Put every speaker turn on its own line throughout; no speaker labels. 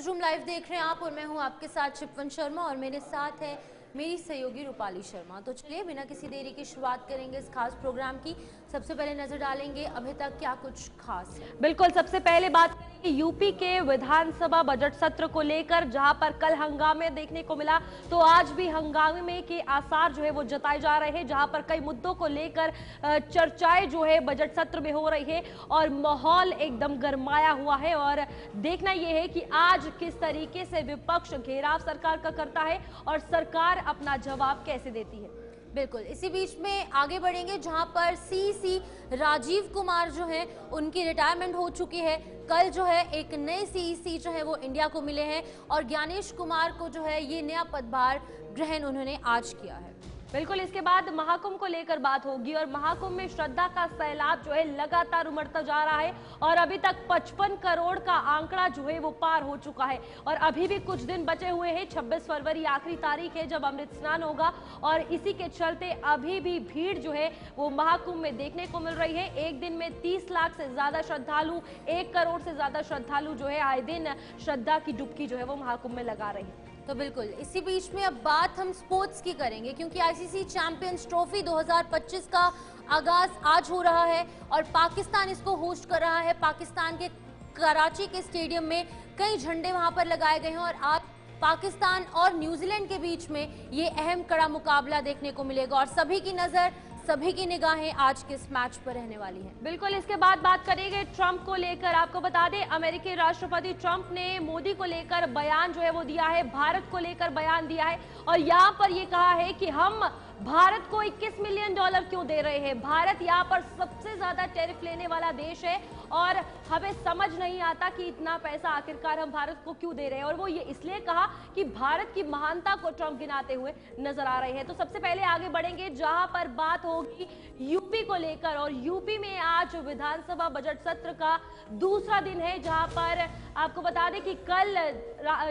Newsroom live देख रहे हैं आप और मैं हूं आपके साथ शिपवन शर्मा और मेरे साथ है मेरी सहयोगी रूपाली शर्मा। तो चलिए बिना किसी देरी की शुरुआत करेंगे इस खास प्रोग्राम की। सबसे पहले नजर डालेंगे अभी तक क्या कुछ खास है।
बिल्कुल, सबसे पहले बात करेंगे यूपी के विधानसभा बजट सत्र को लेकर, जहां पर कल हंगामे देखने को मिला तो आज भी हंगामे के आसार जो है वो जताए जा रहे हैं, जहां पर कई मुद्दों को लेकर चर्चाएं जो है बजट सत्र में हो रही है और माहौल एकदम गरमाया हुआ है। और देखना यह है कि आज किस तरीके से विपक्ष घेराव सरकार का करता है और सरकार अपना जवाब कैसे देती है।
बिल्कुल, इसी बीच में आगे बढ़ेंगे जहां पर सीसी राजीव कुमार जो है उनकी रिटायरमेंट हो चुकी है। कल जो है एक नए सीईसी जो है वो इंडिया को मिले हैं और ज्ञानेश कुमार को जो है ये नया पदभार ग्रहण उन्होंने आज किया है।
बिल्कुल, इसके बाद महाकुंभ को लेकर बात होगी और महाकुंभ में श्रद्धा का सैलाब जो है लगातार उमड़ता जा रहा है और अभी तक 55 करोड़ का आंकड़ा जो है वो पार हो चुका है और अभी भी कुछ दिन बचे हुए हैं। 26 फरवरी आखिरी तारीख है जब अमृत स्नान होगा और इसी के चलते अभी भी भीड़ जो है वो महाकुंभ में देखने को मिल रही है। एक दिन में 30 लाख से ज्यादा श्रद्धालु, 1 करोड़ से ज्यादा श्रद्धालु जो है आए दिन श्रद्धा की डुबकी जो है वो महाकुंभ में लगा रहे हैं।
तो बिल्कुल इसी बीच में अब बात हम स्पोर्ट्स की करेंगे क्योंकि आईसीसी चैंपियंस ट्रॉफी 2025 का आगाज आज हो रहा है और पाकिस्तान इसको होस्ट कर रहा है। पाकिस्तान के कराची के स्टेडियम में कई झंडे वहां पर लगाए गए हैं और आज पाकिस्तान और न्यूजीलैंड के बीच में ये अहम कड़ा मुकाबला देखने को मिलेगा और सभी की नजर, सभी की निगाहें आज के इस मैच पर रहने वाली हैं।
बिल्कुल, इसके बाद बात करेंगे ट्रंप को लेकर। आपको बता दें अमेरिकी राष्ट्रपति ट्रंप ने मोदी को लेकर बयान जो है वो दिया है, भारत को लेकर बयान दिया है और यहाँ पर ये कहा है कि हम भारत को 21 मिलियन डॉलर क्यों दे रहे हैं। भारत यहाँ पर सबसे ज्यादा टैरिफ लेने वाला देश है और हमें समझ नहीं आता कि इतना पैसा आखिरकार हम भारत को क्यों दे रहे हैं। और वो ये इसलिए कहा कि भारत की महानता को ट्रंप गिनाते हुए नजर आ रहे हैं। तो सबसे पहले आगे बढ़ेंगे जहां पर बात होगी यूपी को लेकर और यूपी में आज विधानसभा बजट सत्र का दूसरा दिन है, जहां पर आपको बता दें कि कल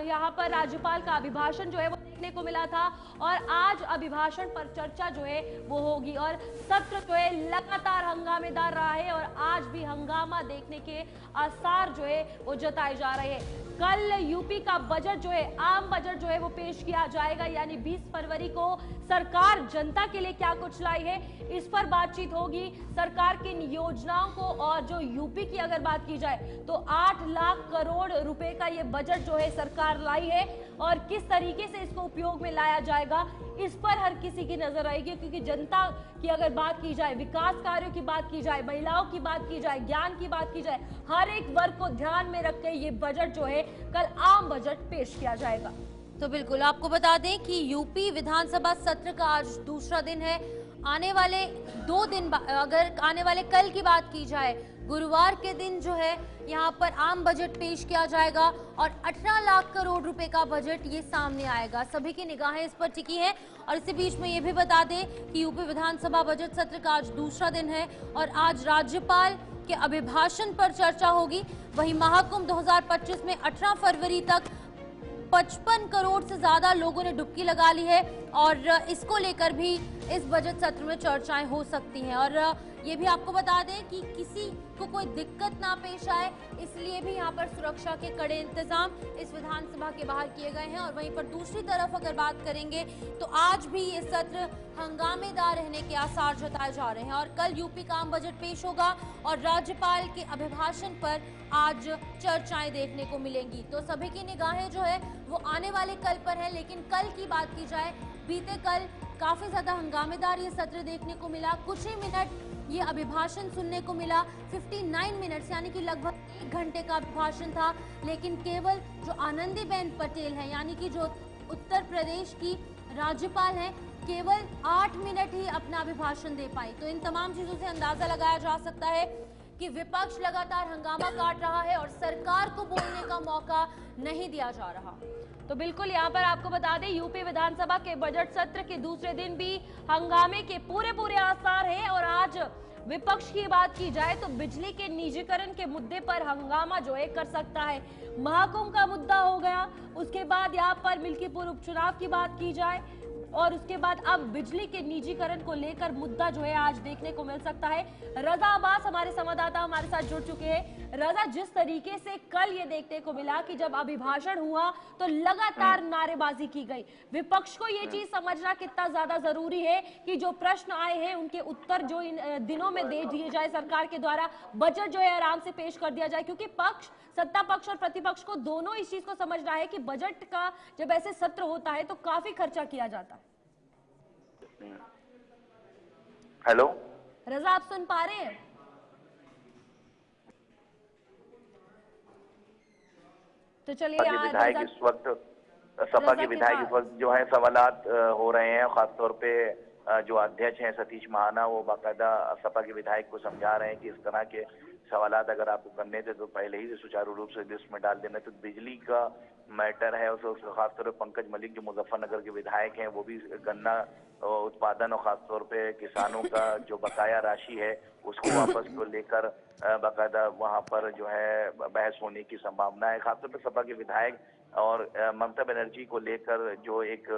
यहाँ पर राज्यपाल का अभिभाषण जो है वो देखने को मिला था और आज अभिभाषण पर चर्चा जो है वो होगी और सत्र जो है लगातार हंगामेदार रहा है और आज भी हंगामा देखने के आसार जो है वो जताए जा रहे हैं। कल यूपी का बजट जो है, आम बजट जो है वो पेश किया जाएगा, यानी 20 फरवरी को सरकार जनता के लिए क्या कुछ लाई है इस पर बातचीत होगी। सरकार की योजनाओं को और जो यूपी की अगर बात की जाए तो 8 लाख करोड़ रुपए का ये बजट जो है सरकार लाई है और किस तरीके से इसको उपयोग में लाया जाएगा इस पर हर किसी की नजर आएगी, क्योंकि जनता की अगर बात की जाए, विकास कार्यों की बात की जाए, महिलाओं की बात की जाए, ज्ञान की बात की जाए, हर एक वर्ग को ध्यान में रख के ये बजट जो है कल आम बजट पेश किया जाएगा।
तो बिल्कुल आपको बता दें कि यूपी विधानसभा सत्र का आज दूसरा दिन है। आने वाले 2 दिन अगर आने वाले कल की बात की जाए, गुरुवार के दिन जो है यहाँ पर आम बजट पेश किया जाएगा और 18 लाख करोड़ रुपए का बजट ये सामने आएगा। सभी की निगाहें इस पर टिकी हैं और इसी बीच में ये भी बता दें कि यूपी विधानसभा बजट सत्र का आज दूसरा दिन है और आज राज्यपाल के अभिभाषण पर चर्चा होगी। वहीं महाकुंभ 2025 में 18 फरवरी तक 55 करोड़ से ज्यादा लोगों ने डुबकी लगा ली है और इसको लेकर भी इस बजट सत्र में चर्चाएं हो सकती हैं। और ये भी आपको बता दें कि किसी को कोई दिक्कत ना पेश आए इसलिए भी यहाँ पर सुरक्षा के कड़े इंतजाम इस विधानसभा के बाहर किए गए हैं। और वहीं पर दूसरी तरफ अगर बात करेंगे तो आज भी ये सत्र हंगामेदार रहने के आसार जताए जा रहे हैं और कल यूपी का आम बजट पेश होगा और राज्यपाल के अभिभाषण पर आज चर्चाएं देखने को मिलेंगी। तो सभी की निगाहें जो है वो आने वाले कल पर है, लेकिन कल की बात की जाए, बीते कल काफी ज्यादा हंगामेदार ये सत्र देखने को मिला। कुछ ही मिनट ये अभिभाषण सुनने को मिला, 59 मिनट्स यानी कि लगभग 1 घंटे का अभिभाषण था, लेकिन केवल जो आनंदीबेन पटेल है यानी कि जो उत्तर प्रदेश की राज्यपाल हैं, केवल 8 मिनट ही अपना अभिभाषण दे पाई। तो इन तमाम चीजों से अंदाजा लगाया जा सकता है कि विपक्ष लगातार हंगामा काट रहा है और सरकार को बोलने का मौका नहीं दिया जा रहा।
तो बिल्कुल यहाँ पर आपको बता दें यूपी विधानसभा के बजट सत्र के दूसरे दिन भी हंगामे के पूरे आसार हैं और आज विपक्ष की बात की जाए तो बिजली के निजीकरण के मुद्दे पर हंगामा जो है कर सकता है। महाकुंभ का मुद्दा हो गया, उसके बाद यहाँ पर मिल्कीपुर उपचुनाव की बात की जाए, और उसके बाद अब बिजली के निजीकरण को लेकर मुद्दा जो है आज देखने को मिल सकता है। रजा अब्बास हमारे संवाददाता हमारे साथ जुड़ चुके हैं। रजा, जिस तरीके से कल ये देखने को मिला कि जब अभिभाषण हुआ तो लगातार नारेबाजी की गई, विपक्ष को ये चीज समझना कितना ज्यादा जरूरी है कि जो प्रश्न आए हैं उनके उत्तर जो इन दिनों में दे दिए जाए सरकार के द्वारा, बजट जो है आराम से पेश कर दिया जाए, क्योंकि सत्ता पक्ष और प्रतिपक्ष को दोनों इस चीज को समझना है कि बजट का जब ऐसे सत्र होता है तो काफी खर्चा किया जाता है।
हेलो
रजा, आप सुन पा रहे हैं? तो चलिए,
विधायक इस वक्त सपा के विधायक इस वक्त जो है सवालात हो रहे हैं, खासतौर पे जो अध्यक्ष हैं सतीश महाना, वो बाकायदा सपा के विधायक को समझा रहे हैं कि इस तरह के सवालात अगर आपको करने थे तो पहले ही से सुचारू रूप से लिस्ट में डाल देना। तो बिजली का मैटर है, उसको खासतौर पर पंकज मलिक जो मुजफ्फरनगर के विधायक हैं, वो भी गन्ना उत्पादन और खासतौर पे किसानों का जो बकाया राशि है उसको वापस को लेकर बाकायदा वहां पर जो है बहस होने की संभावना है। खासतौर पर सपा के विधायक और ममता बनर्जी को लेकर जो एक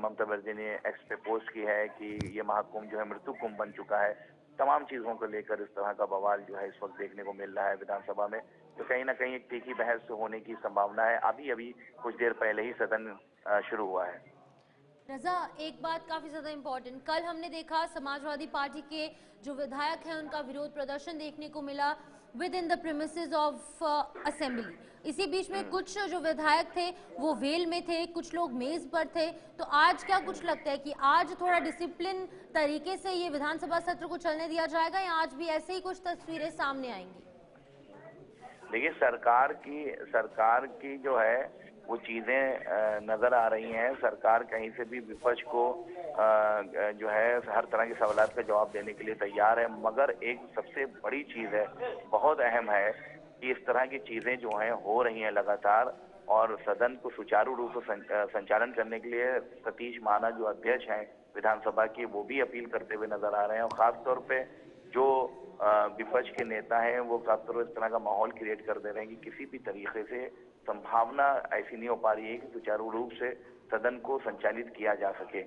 ममता बनर्जी ने एक्स पे पोस्ट की है कि ये महाकुंभ जो है मृत्यु कुंभ बन चुका है। तमाम चीजों को लेकर इस तरह का बवाल जो है इस वक्त देखने को मिल रहा है विधानसभा में, तो कहीं ना कहीं एक तीखी बहस होने की संभावना है। अभी कुछ देर पहले ही सदन शुरू हुआ है।
रजा, एक बात काफी ज्यादा इम्पोर्टेंट, कल हमने देखा समाजवादी पार्टी के जो विधायक हैं उनका विरोध प्रदर्शन देखने को मिला with in the premises of assembly. इसी बीच में कुछ जो विधायक थे वो वेल में थे, कुछ लोग मेज पर थे। तो आज क्या कुछ लगता है कि आज थोड़ा डिसिप्लिन तरीके से ये विधानसभा सत्र को चलने दिया जाएगा या आज भी ऐसे ही कुछ तस्वीरें सामने आएंगी?
देखिए, सरकार की जो है वो चीजें नजर आ रही हैं। सरकार कहीं से भी विपक्ष को जो है हर तरह के सवालात का जवाब देने के लिए तैयार है, मगर एक सबसे बड़ी चीज है, बहुत अहम है कि इस तरह की चीजें जो हैं हो रही हैं लगातार, और सदन को सुचारू रूप से संचालन करने के लिए सतीश महाना जो अध्यक्ष हैं विधानसभा की, वो भी अपील करते हुए नजर आ रहे हैं। और खासतौर पे जो विपक्ष के नेता हैं वो खासतौर पर इस तरह का माहौल क्रिएट कर दे रहे हैं कि किसी भी तरीके से संभावना ऐसी नहीं हो पा रही है कि सुचारू रूप से सदन को संचालित किया जा सके।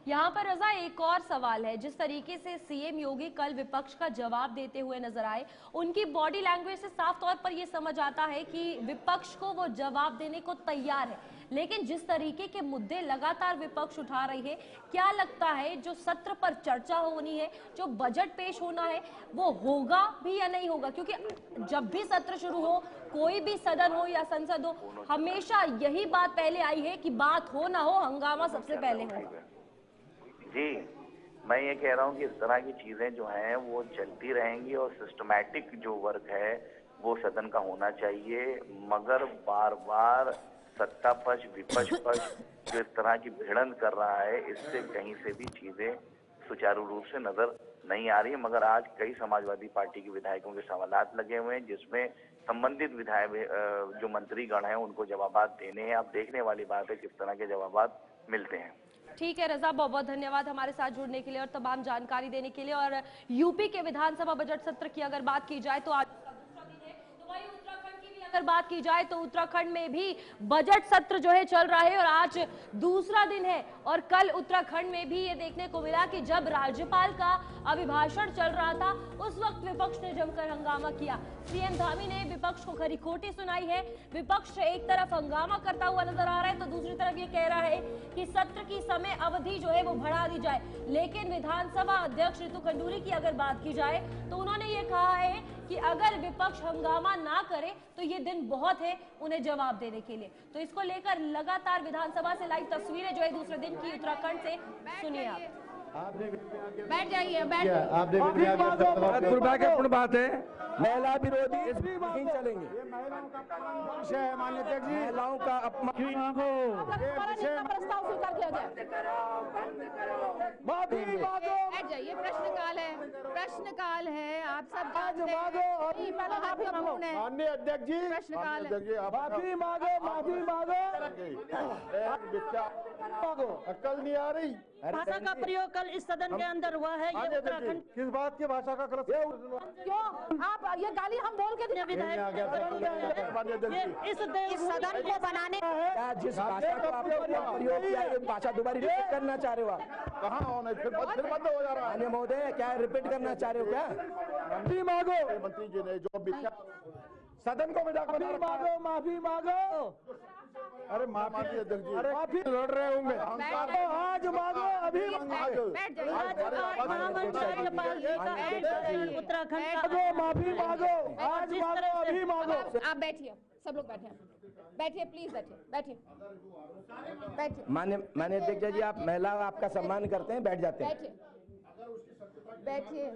यहाँ पर रजा एक और सवाल है, जिस तरीके से सीएम योगी कल विपक्ष का जवाब देते हुए नजर आए, उनकी बॉडी लैंग्वेज से साफ तौर पर यह समझ आता है कि विपक्ष को वो जवाब देने को तैयार है। लेकिन जिस तरीके के मुद्दे लगातार विपक्ष उठा रही है, क्या लगता है जो सत्र पर चर्चा होनी है, जो बजट पेश होना है, वो होगा भी या नहीं होगा? क्योंकि जब भी सत्र शुरू हो, कोई भी सदन हो या संसद हो, हमेशा यही बात पहले आई है कि बात हो ना हो, हंगामा सबसे पहले होगा।
जी, मैं ये कह रहा हूँ कि इस तरह की चीजें जो हैं वो चलती रहेंगी और सिस्टमैटिक जो वर्क है वो सदन का होना चाहिए, मगर बार बार सत्ता पक्ष विपक्ष पक्ष जो इस तरह की भिड़ंत कर रहा है, इससे कहीं से भी चीजें सुचारू रूप से नजर नहीं आ रही है। मगर आज कई समाजवादी पार्टी के विधायकों के सवालात लगे हुए हैं, जिसमें संबंधित विधायक जो मंत्रीगण हैं उनको जवाबात देने हैं। अब देखने वाली बात है किस तरह के जवाबात मिलते हैं।
ठीक है रजा, बहुत बहुत धन्यवाद हमारे साथ जुड़ने के लिए और तमाम जानकारी देने के लिए। और यूपी के विधानसभा बजट सत्र की अगर बात की जाए तो आज दूसरा दिन है, तो वही उत्तराखंड की भी अगर बात की जाए तो उत्तराखंड में भी बजट सत्र जो है चल रहा है और आज दूसरा दिन है। और कल उत्तराखंड में भी ये देखने को मिला कि जब राज्यपाल का अभिभाषण चल रहा था उस वक्त विपक्ष ने जमकर हंगामा किया। सीएम धामी ने विपक्ष को खरी खोटी सुनाई है। विपक्ष एक तरफ हंगामा करता हुआ नजर आ रहा है तो दूसरी तरफ ये कह रहा है कि सत्र की समय अवधि जो है वो बढ़ा दी जाए। लेकिन विधानसभा अध्यक्ष ऋतु खंडूरी की अगर बात की जाए तो उन्होंने ये कहा है कि अगर विपक्ष हंगामा ना करे तो ये दिन बहुत है उन्हें जवाब देने के लिए। तो इसको लेकर लगातार विधानसभा से लाइव तस्वीरें जो है दूसरे दिन की उत्तराखंड से सुनिए आप।
बैठ जाइए,
दुर्भाग्यपूर्ण बात है, महिला विरोधी नहीं चलेंगे।
ये महिलाओं का अपमान है माननीय अध्यक्ष जी,
महिलाओं का अपमान हो।
प्रस्ताव स्वीकार किया जाए।
जाइए, प्रश्नकाल है, प्रश्नकाल है, आप सब
मांगो माननीय अध्यक्ष जी,
प्रश्नकाल है।
माफी मांगो, माफी मांगो, मांगो, अक्ल नहीं आ रही।
भाषा का प्रयोग कल इस सदन के अंदर हुआ है। ये उत्तराखंड
किस बात की भाषा का
क्यों आप ये गाली हम बोल के
इस सदन को बनाने
जिस भाषा का प्रयोग किया है भाषा दोबारा रिपीट करना चाह रहे हो आप? कहाँ होना फिर बंद हो जा रहा है महोदय, क्या रिपीट करना चाह रहे हो क्या? माफी मांगो मंत्री जी ने जो सदन को मांगो, माफी मांगो। अरे माफी अध्यक्ष जी, अरे माफी लड़ रहे होंगे, आज मांगो, अभी उत्तराखंड माफी मांगो, आज मांगो, अभी मांगो।
आप बैठिए, सब लोग बैठे, बैठिए प्लीज, बैठिए बैठिए बैठिए।
माननीय अध्यक्ष जी, आप महिला आपका सम्मान करते हैं, बैठ जाते हैं।
बैठिए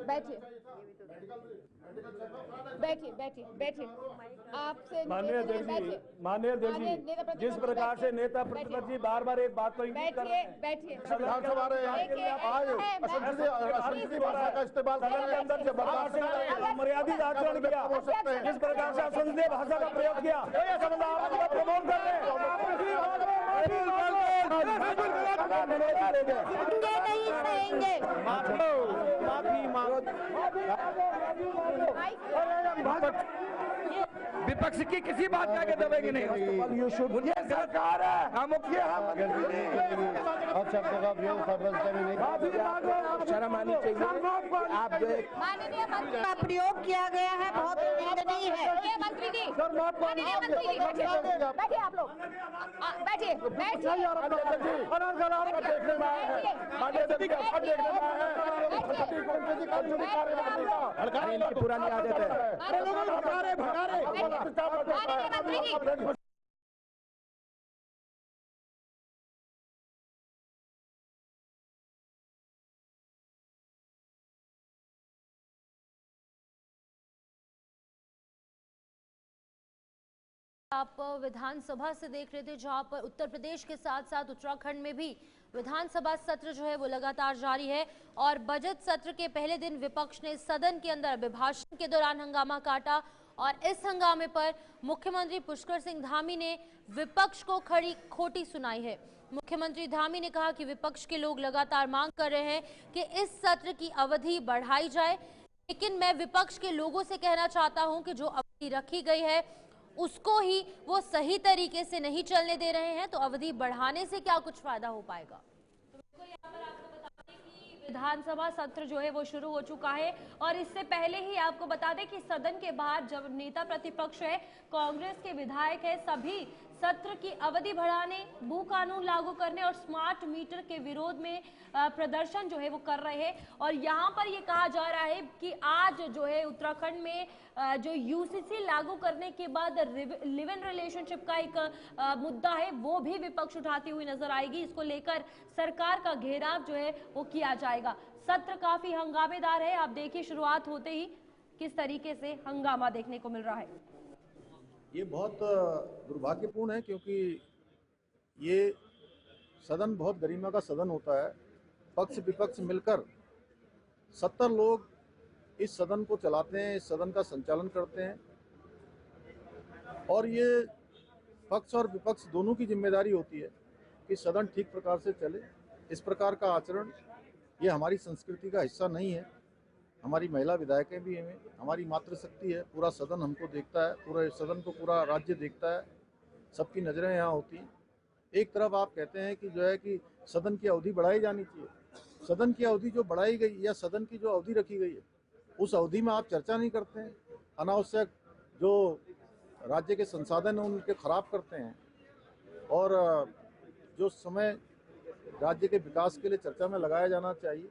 बैठिए बैठिए बैठिए बैठिए आपसे।
माननीय अध्यक्ष जी, जिस प्रकार से नेता प्रतिपक्ष जी बार बार एक बात को इंगित कर रहे हैं,
बैठिए
विधानसभा का इस्तेमाल सदन के अंदर से मर्यादित आचरण किया, जिस प्रकार से असंसदीय भाषा का प्रयोग किया, ये समझ आप प्रमोट कर रहे हैं। विपक्ष की किसी बात में आगे दबेंगे नहीं। ये सरकार है, हम शर्म आनी चाहिए। आप जो
माननीय मंत्री का प्रयोग किया गया है बहुत निंदनीय है।
ये मंत्री जी, माननीय मंत्री जी, बैठिए आप लोग, बैठिए बैठिए।
पुरानी आदत है।
आप विधानसभा से देख रहे थे, जहां पर उत्तर प्रदेश के साथ साथ उत्तराखंड में भी विधानसभा सत्र जो है वो लगातार जारी है। और बजट सत्र के पहले दिन विपक्ष ने सदन के अंदर अभिभाषण के दौरान हंगामा काटा और इस हंगामे पर मुख्यमंत्री पुष्कर सिंह धामी ने विपक्ष को खड़ी खोटी सुनाई है। मुख्यमंत्री धामी ने कहा कि विपक्ष के लोग लगातार मांग कर रहे हैं कि इस सत्र की अवधि बढ़ाई जाए, लेकिन मैं विपक्ष के लोगों से कहना चाहता हूं कि जो अवधि रखी गई है उसको ही वो सही तरीके से नहीं चलने दे रहे हैं, तो अवधि बढ़ाने से क्या कुछ फायदा हो पाएगा?
विधानसभा सत्र जो है वो शुरू हो चुका है और इससे पहले ही आपको बता दें कि सदन के बाहर जब नेता प्रतिपक्ष है, कांग्रेस के विधायक है, सभी सत्र की अवधि बढ़ाने, भू कानून लागू करने और स्मार्ट मीटर के विरोध में प्रदर्शन जो है वो कर रहे हैं। और यहाँ पर ये कहा जा रहा है कि आज जो है उत्तराखंड में जो यूसीसी लागू करने के बाद लिव इन रिलेशनशिप का एक मुद्दा है वो भी विपक्ष उठाती हुई नजर आएगी। इसको लेकर सरकार का घेराव जो है वो किया जाएगा। सत्र काफी हंगामेदार है। आप देखिए शुरुआत होते ही किस तरीके से हंगामा देखने को मिल रहा है।
ये बहुत दुर्भाग्यपूर्ण है क्योंकि ये सदन बहुत गरिमा का सदन होता है। पक्ष विपक्ष मिलकर 70 लोग इस सदन को चलाते हैं, इस सदन का संचालन करते हैं और ये पक्ष और विपक्ष दोनों की जिम्मेदारी होती है कि सदन ठीक प्रकार से चले। इस प्रकार का आचरण ये हमारी संस्कृति का हिस्सा नहीं है। हमारी महिला विधायकें भी हैं, हमारी मातृशक्ति है, पूरा सदन हमको देखता है, पूरे सदन को पूरा राज्य देखता है, सबकी नज़रें यहाँ होती हैं। एक तरफ आप कहते हैं कि जो है कि सदन की अवधि बढ़ाई जानी चाहिए। सदन की अवधि जो बढ़ाई गई या सदन की जो अवधि रखी गई है उस अवधि में आप चर्चा नहीं करते हैं, अनावश्यक जो राज्य के संसाधन हैं उनके खराब करते हैं और जो समय राज्य के विकास के लिए चर्चा में लगाया जाना चाहिए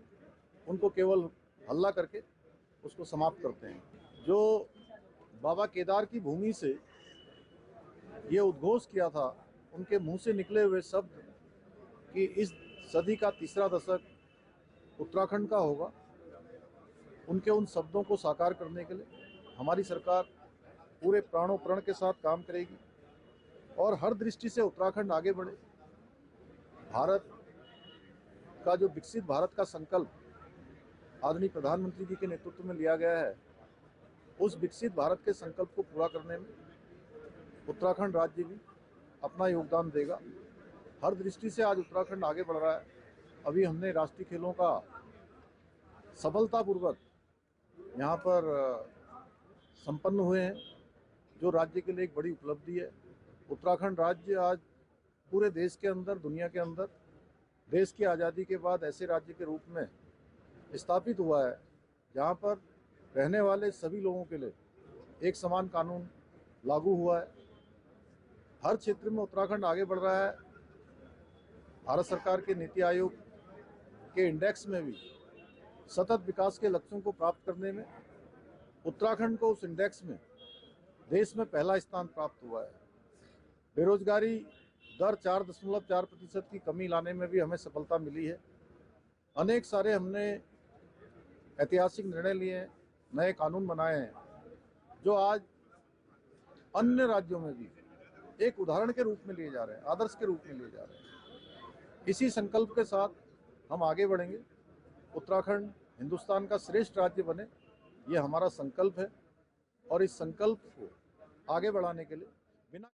उनको केवल हल्ला करके उसको समाप्त करते हैं। जो बाबा केदार की भूमि से ये उद्घोष किया था, उनके मुंह से निकले हुए शब्द कि इस सदी का तीसरा दशक उत्तराखंड का होगा, उनके उन शब्दों को साकार करने के लिए हमारी सरकार पूरे प्राणों प्रण के साथ काम करेगी और हर दृष्टि से उत्तराखंड आगे बढ़े। भारत का जो विकसित भारत का संकल्प आदरणीय प्रधानमंत्री जी के नेतृत्व में लिया गया है, उस विकसित भारत के संकल्प को पूरा करने में उत्तराखंड राज्य भी अपना योगदान देगा। हर दृष्टि से आज उत्तराखंड आगे बढ़ रहा है। अभी हमने राष्ट्रीय खेलों का सफलतापूर्वक यहाँ पर संपन्न हुए हैं, जो राज्य के लिए एक बड़ी उपलब्धि है। उत्तराखंड राज्य आज पूरे देश के अंदर, दुनिया के अंदर, देश की आज़ादी के बाद ऐसे राज्य के रूप में स्थापित हुआ है जहाँ पर रहने वाले सभी लोगों के लिए एक समान कानून लागू हुआ है। हर क्षेत्र में उत्तराखंड आगे बढ़ रहा है। भारत सरकार के नीति आयोग के इंडेक्स में भी सतत विकास के लक्ष्यों को प्राप्त करने में उत्तराखंड को उस इंडेक्स में देश में पहला स्थान प्राप्त हुआ है। बेरोजगारी दर 4.4% की कमी लाने में भी हमें सफलता मिली है। अनेक सारे हमने ऐतिहासिक निर्णय लिए हैं, नए कानून बनाए हैं, जो आज अन्य राज्यों में भी एक उदाहरण के रूप में लिए जा रहे हैं, आदर्श के रूप में लिए जा रहे हैं। इसी संकल्प के साथ हम आगे बढ़ेंगे। उत्तराखंड हिंदुस्तान का श्रेष्ठ राज्य बने, ये हमारा संकल्प है और इस संकल्प को आगे बढ़ाने के लिए बिना।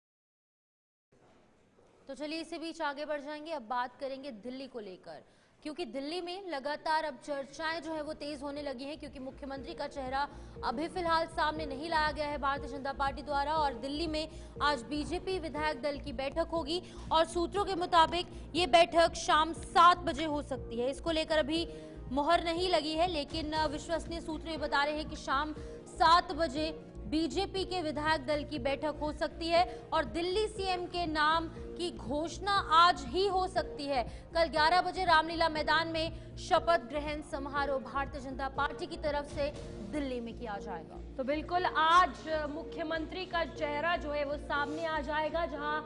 तो चलिए इसी बीच आगे बढ़ जाएंगे। अब बात करेंगे दिल्ली को लेकर, क्योंकि दिल्ली में लगातार अब चर्चाएं जो है वो तेज होने लगी हैं, क्योंकि मुख्यमंत्री का चेहरा अभी फिलहाल सामने नहीं लाया गया है भारतीय जनता पार्टी द्वारा। और दिल्ली में आज बीजेपी विधायक दल की बैठक होगी और सूत्रों के मुताबिक ये बैठक शाम 7 बजे हो सकती है। इसको लेकर अभी मुहर नहीं लगी है, लेकिन विश्वसनीय सूत्र ये बता रहे हैं कि शाम 7 बजे बीजेपी के विधायक दल की बैठक हो सकती है और दिल्ली सीएम के नाम की घोषणा आज ही हो सकती है। कल 11 बजे रामलीला मैदान में शपथ ग्रहण समारोह भारतीय जनता पार्टी की तरफ से दिल्ली में किया जाएगा।
तो बिल्कुल आज मुख्यमंत्री का चेहरा जो है वो सामने आ जाएगा, जहां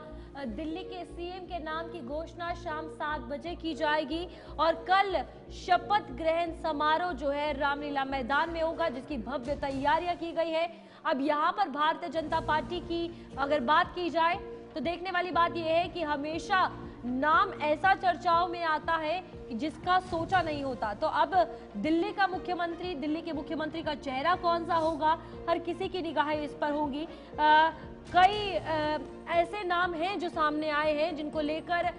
दिल्ली के सीएम के नाम की घोषणा शाम 7 बजे की जाएगी और कल शपथ ग्रहण समारोह जो है रामलीला मैदान में होगा, जिसकी भव्य तैयारियां की गई है। अब यहाँ पर भारतीय जनता पार्टी की अगर बात की जाए तो देखने वाली बात यह है कि हमेशा नाम ऐसा चर्चाओं में आता है कि जिसका सोचा नहीं होता। तो अब दिल्ली के मुख्यमंत्री का चेहरा कौन सा होगा, हर किसी की निगाहें इस पर होंगी। कई ऐसे नाम हैं जो सामने आए हैं जिनको लेकर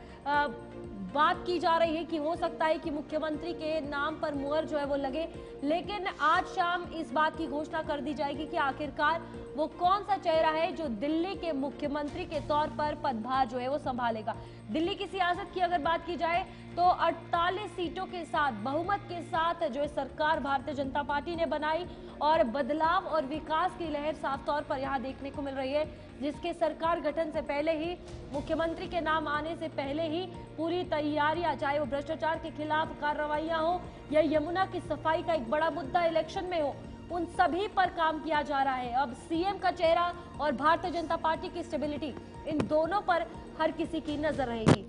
बात की जा रही है कि हो सकता है कि मुख्यमंत्री के नाम पर मुहर जो है वो लगे, लेकिन आज शाम इस बात की घोषणा कर दी जाएगी कि आखिरकार वो कौन सा चेहरा है जो दिल्ली के मुख्यमंत्री के तौर पर पदभार जो है वो संभालेगा। दिल्ली की सियासत की अगर बात की जाए तो 48 सीटों के साथ, बहुमत के साथ जो सरकार भारतीय जनता पार्टी ने बनाई और बदलाव और विकास की लहर साफ तौर पर यहाँ देखने को मिल रही है, जिसके सरकार गठन से पहले ही, मुख्यमंत्री के नाम आने से पहले ही पूरी तैयारियां, चाहे वो भ्रष्टाचार के खिलाफ कार्रवाइयां हो या यमुना की सफाई का एक बड़ा मुद्दा इलेक्शन में हो, उन सभी पर काम किया जा रहा है। अब सीएम का चेहरा और भारतीय जनता पार्टी की स्टेबिलिटी, इन दोनों पर हर किसी की नजर रहेगी।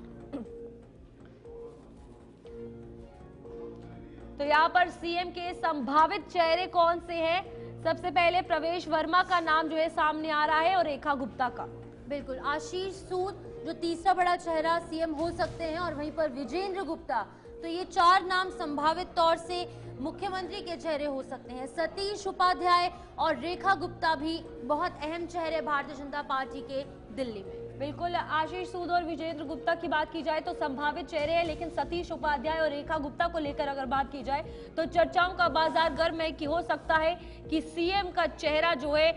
तो यहाँ पर सीएम के संभावित चेहरे कौन से हैं? सबसे पहले प्रवेश वर्मा का नाम जो है सामने आ रहा है और रेखा गुप्ता का।
बिल्कुल, आशीष सूद जो तीसरा बड़ा चेहरा सीएम हो सकते हैं और वहीं पर विजेंद्र गुप्ता। तो ये 4 नाम संभावित तौर से मुख्यमंत्री के चेहरे हो सकते हैं। सतीश उपाध्याय और रेखा गुप्ता भी बहुत अहम चेहरे भारतीय जनता पार्टी के दिल्ली में।
बिल्कुल, आशीष सूद और विजेंद्र गुप्ता की बात की जाए तो संभावित चेहरे हैं, लेकिन सतीश उपाध्याय और रेखा गुप्ता को लेकर अगर बात की जाए तो चर्चाओं का बाजार गर्म है कि हो सकता है कि सीएम का चेहरा जो है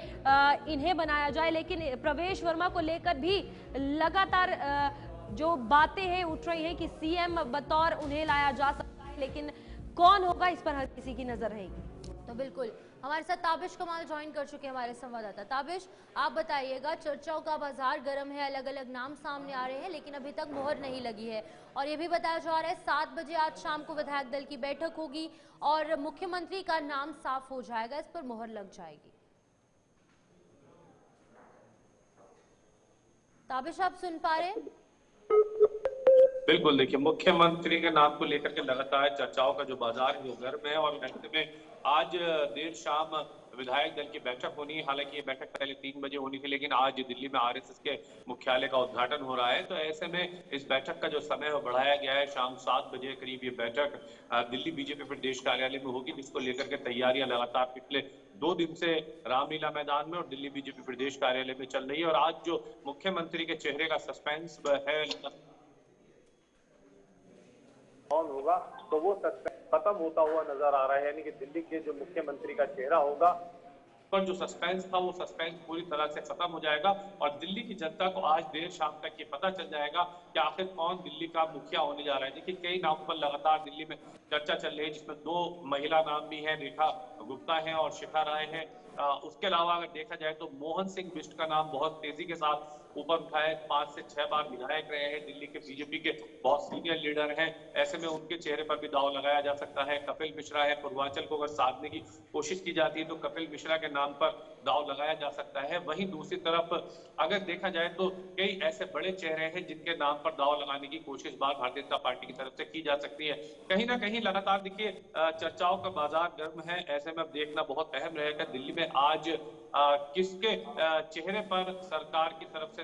इन्हें बनाया जाए। लेकिन प्रवेश वर्मा को लेकर भी लगातार जो बातें हैं उठ रही है कि सीएम बतौर उन्हें लाया जा सकता है, लेकिन कौन होगा इस पर हर किसी की नजर रहेगी।
तो बिल्कुल हमारे साथ ताबिश कमाल ज्वाइन कर चुके हैं हमारे संवाददाता। ताबिश, आप बताइएगा, चर्चाओं का बाजार गर्म है, अलग अलग नाम सामने आ रहे हैं, लेकिन अभी तक मुहर नहीं लगी है और ये भी बताया जा रहा है 7 बजे आज शाम को विधायक दल की बैठक होगी और मुख्यमंत्री का नाम साफ हो जाएगा, इस पर मुहर लग जाएगी। ताबिश, आप सुन पा रहे हैं?
बिल्कुल, देखिए मुख्यमंत्री के नाम को लेकर के लगातार चर्चाओं का जो बाजार है वो गर्म है और ऐसे में आज देर शाम विधायक दल की बैठक होनी है। हालांकि ये बैठक पहले 3 बजे होनी थी, लेकिन आज दिल्ली में आरएसएस के मुख्यालय का उद्घाटन हो रहा है, तो ऐसे में इस बैठक का जो समय है बढ़ाया गया है। शाम 7 बजे करीब ये बैठक दिल्ली बीजेपी प्रदेश कार्यालय में होगी, जिसको लेकर के तैयारियां लगातार पिछले 2 दिन से रामलीला मैदान में और दिल्ली बीजेपी प्रदेश कार्यालय में चल रही है। और आज जो मुख्यमंत्री के चेहरे का सस्पेंस है
कौन होगा, तो वो सस्पेंस खत्म होता हुआ नजर आ रहा है। यानी कि दिल्ली के जो मुख्यमंत्री का चेहरा होगा
पर जो सस्पेंस था वो सस्पेंस पूरी तरह से खत्म हो जाएगा और दिल्ली की जनता को आज देर शाम तक ये पता चल जाएगा कि आखिर कौन दिल्ली का मुखिया होने जा रहा है। देखिए कई नामों पर लगातार दिल्ली में चर्चा चल रही है, जिसमें 2 महिला नाम भी हैं, रेखा गुप्ता हैं और शिखा राय हैं। उसके अलावा अगर देखा जाए तो मोहन सिंह बिष्ट का नाम बहुत तेजी के साथ ऊपर उठा है। 5 से 6 बार विधायक रहे हैं, दिल्ली के बीजेपी के बहुत सीनियर लीडर हैं। ऐसे में उनके चेहरे पर भी दांव लगाया जा सकता है। कपिल मिश्रा है, पूर्वांचल को अगर साधने की कोशिश की जाती है तो कपिल मिश्रा के नाम पर दांव लगाया जा सकता है। वहीं दूसरी तरफ अगर देखा जाए तो कई ऐसे बड़े चेहरे हैं जिनके नाम पर दांव लगाने की कोशिश बार भारतीय जनता पार्टी की तरफ से की जा सकती है। कहीं ना कहीं लगातार देखिए चर्चाओं का बाजार गर्म है। ऐसे में अब देखना बहुत अहम रहेगा दिल्ली में आज किसके चेहरे पर सरकार की तरफ से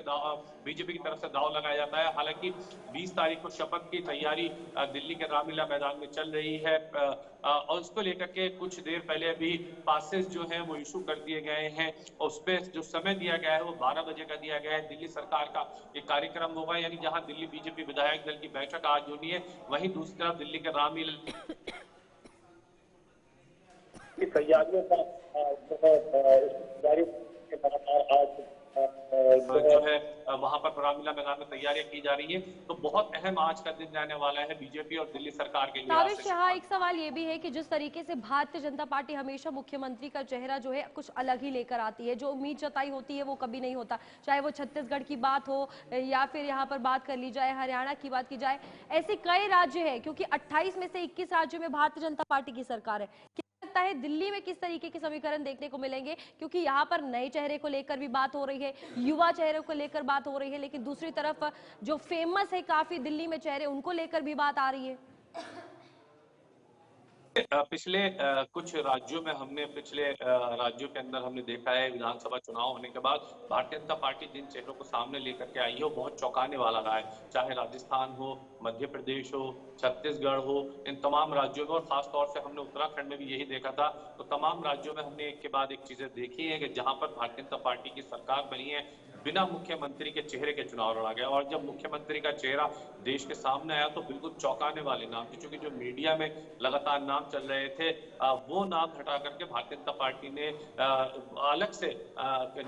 बीजेपी की तरफ से दांव लगाया जाता है। हालांकि 20 तारीख को शपथ की तैयारी दिल्ली के रामलीला मैदान में चल रही है और उसको लेकर के कुछ देर पहले अभी पासेस जो हैं वो इशू कर दिए गए हैं। उस पर जो समय दिया गया है वो 12 बजे का दिया गया है। दिल्ली सरकार का एक कार्यक्रम होगा, यानी जहां दिल्ली बीजेपी विधायक दल की बैठक आज होनी है, वहीं दूसरी तरफ दिल्ली के रामलीला
की तैयारियों का लगातार आज
जो है वहां पर रामलीला मैदान में तैयारियां की जा रही है। तो बहुत अहम आज का दिन रहने वाला है बीजेपी और दिल्ली सरकार के लिए।
ताबिश, यहाँ एक सवाल ये भी है कि जिस तरीके से भारतीय जनता पार्टी हमेशा मुख्यमंत्री का चेहरा जो है कुछ अलग ही लेकर आती है, जो उम्मीद जताई होती है वो कभी नहीं होता, चाहे वो छत्तीसगढ़ की बात हो या फिर यहाँ पर बात कर ली जाए हरियाणा की बात की जाए। ऐसे कई राज्य है, क्योंकि 28 में से 21 राज्यों में भारतीय जनता पार्टी की सरकार है। लगता है दिल्ली में किस तरीके के समीकरण देखने को मिलेंगे, क्योंकि यहाँ पर नए चेहरे को लेकर भी बात हो रही है, युवा चेहरे को लेकर बात हो रही है, लेकिन दूसरी तरफ जो फेमस है काफी दिल्ली में चेहरे उनको लेकर भी बात आ रही है।
पिछले कुछ राज्यों में हमने राज्यों के अंदर हमने देखा है विधानसभा चुनाव होने के बाद भारतीय जनता पार्टी जिन चेहरों को सामने लेकर के आई है वो बहुत चौंकाने वाला रहा है। चाहे राजस्थान हो, मध्य प्रदेश हो, छत्तीसगढ़ हो, इन तमाम राज्यों में और खासतौर से हमने उत्तराखंड में भी यही देखा था। तो तमाम राज्यों में हमने एक के बाद एक चीजें देखी है कि जहां पर भारतीय जनता पार्टी की सरकार बनी है, बिना मुख्यमंत्री के चेहरे के चुनाव लड़ा गया और जब मुख्यमंत्री का चेहरा देश के सामने आया तो बिल्कुल चौंकाने वाले नाम थे। क्योंकि जो मीडिया में लगातार नाम चल रहे थे वो नाम हटा करके भारतीय जनता पार्टी ने अलग से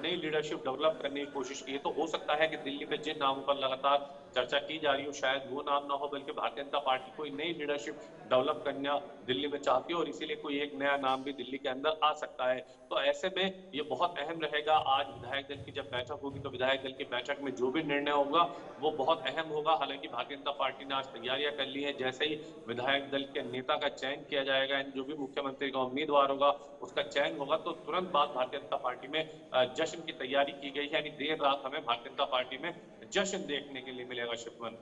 नई लीडरशिप डेवलप करने की कोशिश की है। तो हो सकता है कि दिल्ली में जिन नामों पर लगातार चर्चा की जा रही हो शायद वो नाम ना हो, बल्कि भारतीय जनता पार्टी कोई नई लीडरशिप डेवलप करना दिल्ली में चाहती है और इसीलिए कोई एक नया नाम भी दिल्ली के अंदर आ सकता है। तो ऐसे में ये बहुत अहम रहेगा। आज विधायक दल की जब बैठक होगी तो विधायक दल की बैठक में जो भी निर्णय होगा वो बहुत अहम होगा। हालांकि भारतीय जनता पार्टी ने आज तैयारियां कर ली है, जैसे ही विधायक दल के नेता का चयन किया जाएगा, जो भी मुख्यमंत्री का उम्मीदवार होगा उसका चयन होगा, तो तुरंत बाद भारतीय जनता पार्टी में जश्न की तैयारी की गई है। यानी देर रात हमें भारतीय जनता पार्टी में जश्न देखने के लिए मिलेगा। शिवमन,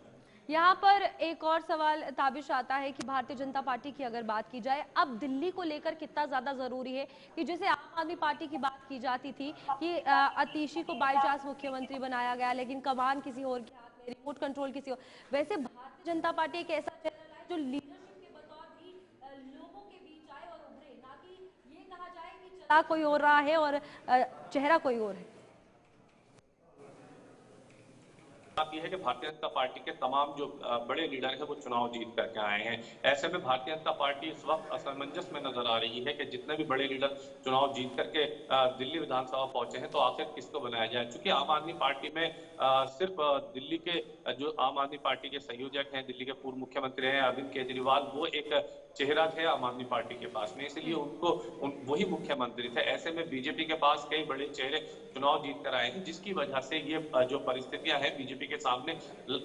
यहाँ पर एक और सवाल ताबिश आता है कि भारतीय जनता पार्टी की अगर बात की जाए अब दिल्ली को लेकर कितना ज्यादा जरूरी है कि जैसे आम आदमी पार्टी की बात की जाती थी कि अतीशी को बाई चांस मुख्यमंत्री बनाया गया लेकिन कमान किसी और के हाथ में, रिमोट कंट्रोल किसी और, वैसे भारतीय जनता पार्टी एक ऐसा चैनल है जो लीडरशिप के बतौर भी लोगों के बीच आए और उभरे, ना कि ये कहा जाए कि चला कोई और रहा है और चेहरा कोई और है।
बात यह है कि भारतीय जनता पार्टी के तमाम जो बड़े लीडर हैं वो चुनाव जीत करके आए हैं। ऐसे में भारतीय जनता पार्टी इस वक्त असमंजस में नजर आ रही है कि जितने भी बड़े लीडर चुनाव जीत करके दिल्ली विधानसभा पहुंचे हैं तो आखिर किसको बनाया जाए। क्योंकि आम आदमी पार्टी में सिर्फ दिल्ली के जो आम आदमी पार्टी के संयोजक हैं, दिल्ली के पूर्व मुख्यमंत्री हैं अरविंद केजरीवाल, वो एक चेहरा थे आम आदमी पार्टी के पास में, इसलिए वही मुख्यमंत्री थे। ऐसे में बीजेपी के पास कई बड़े चेहरे चुनाव जीत कर आए हैं, जिसकी वजह से ये जो परिस्थितियां हैं बीजेपी के सामने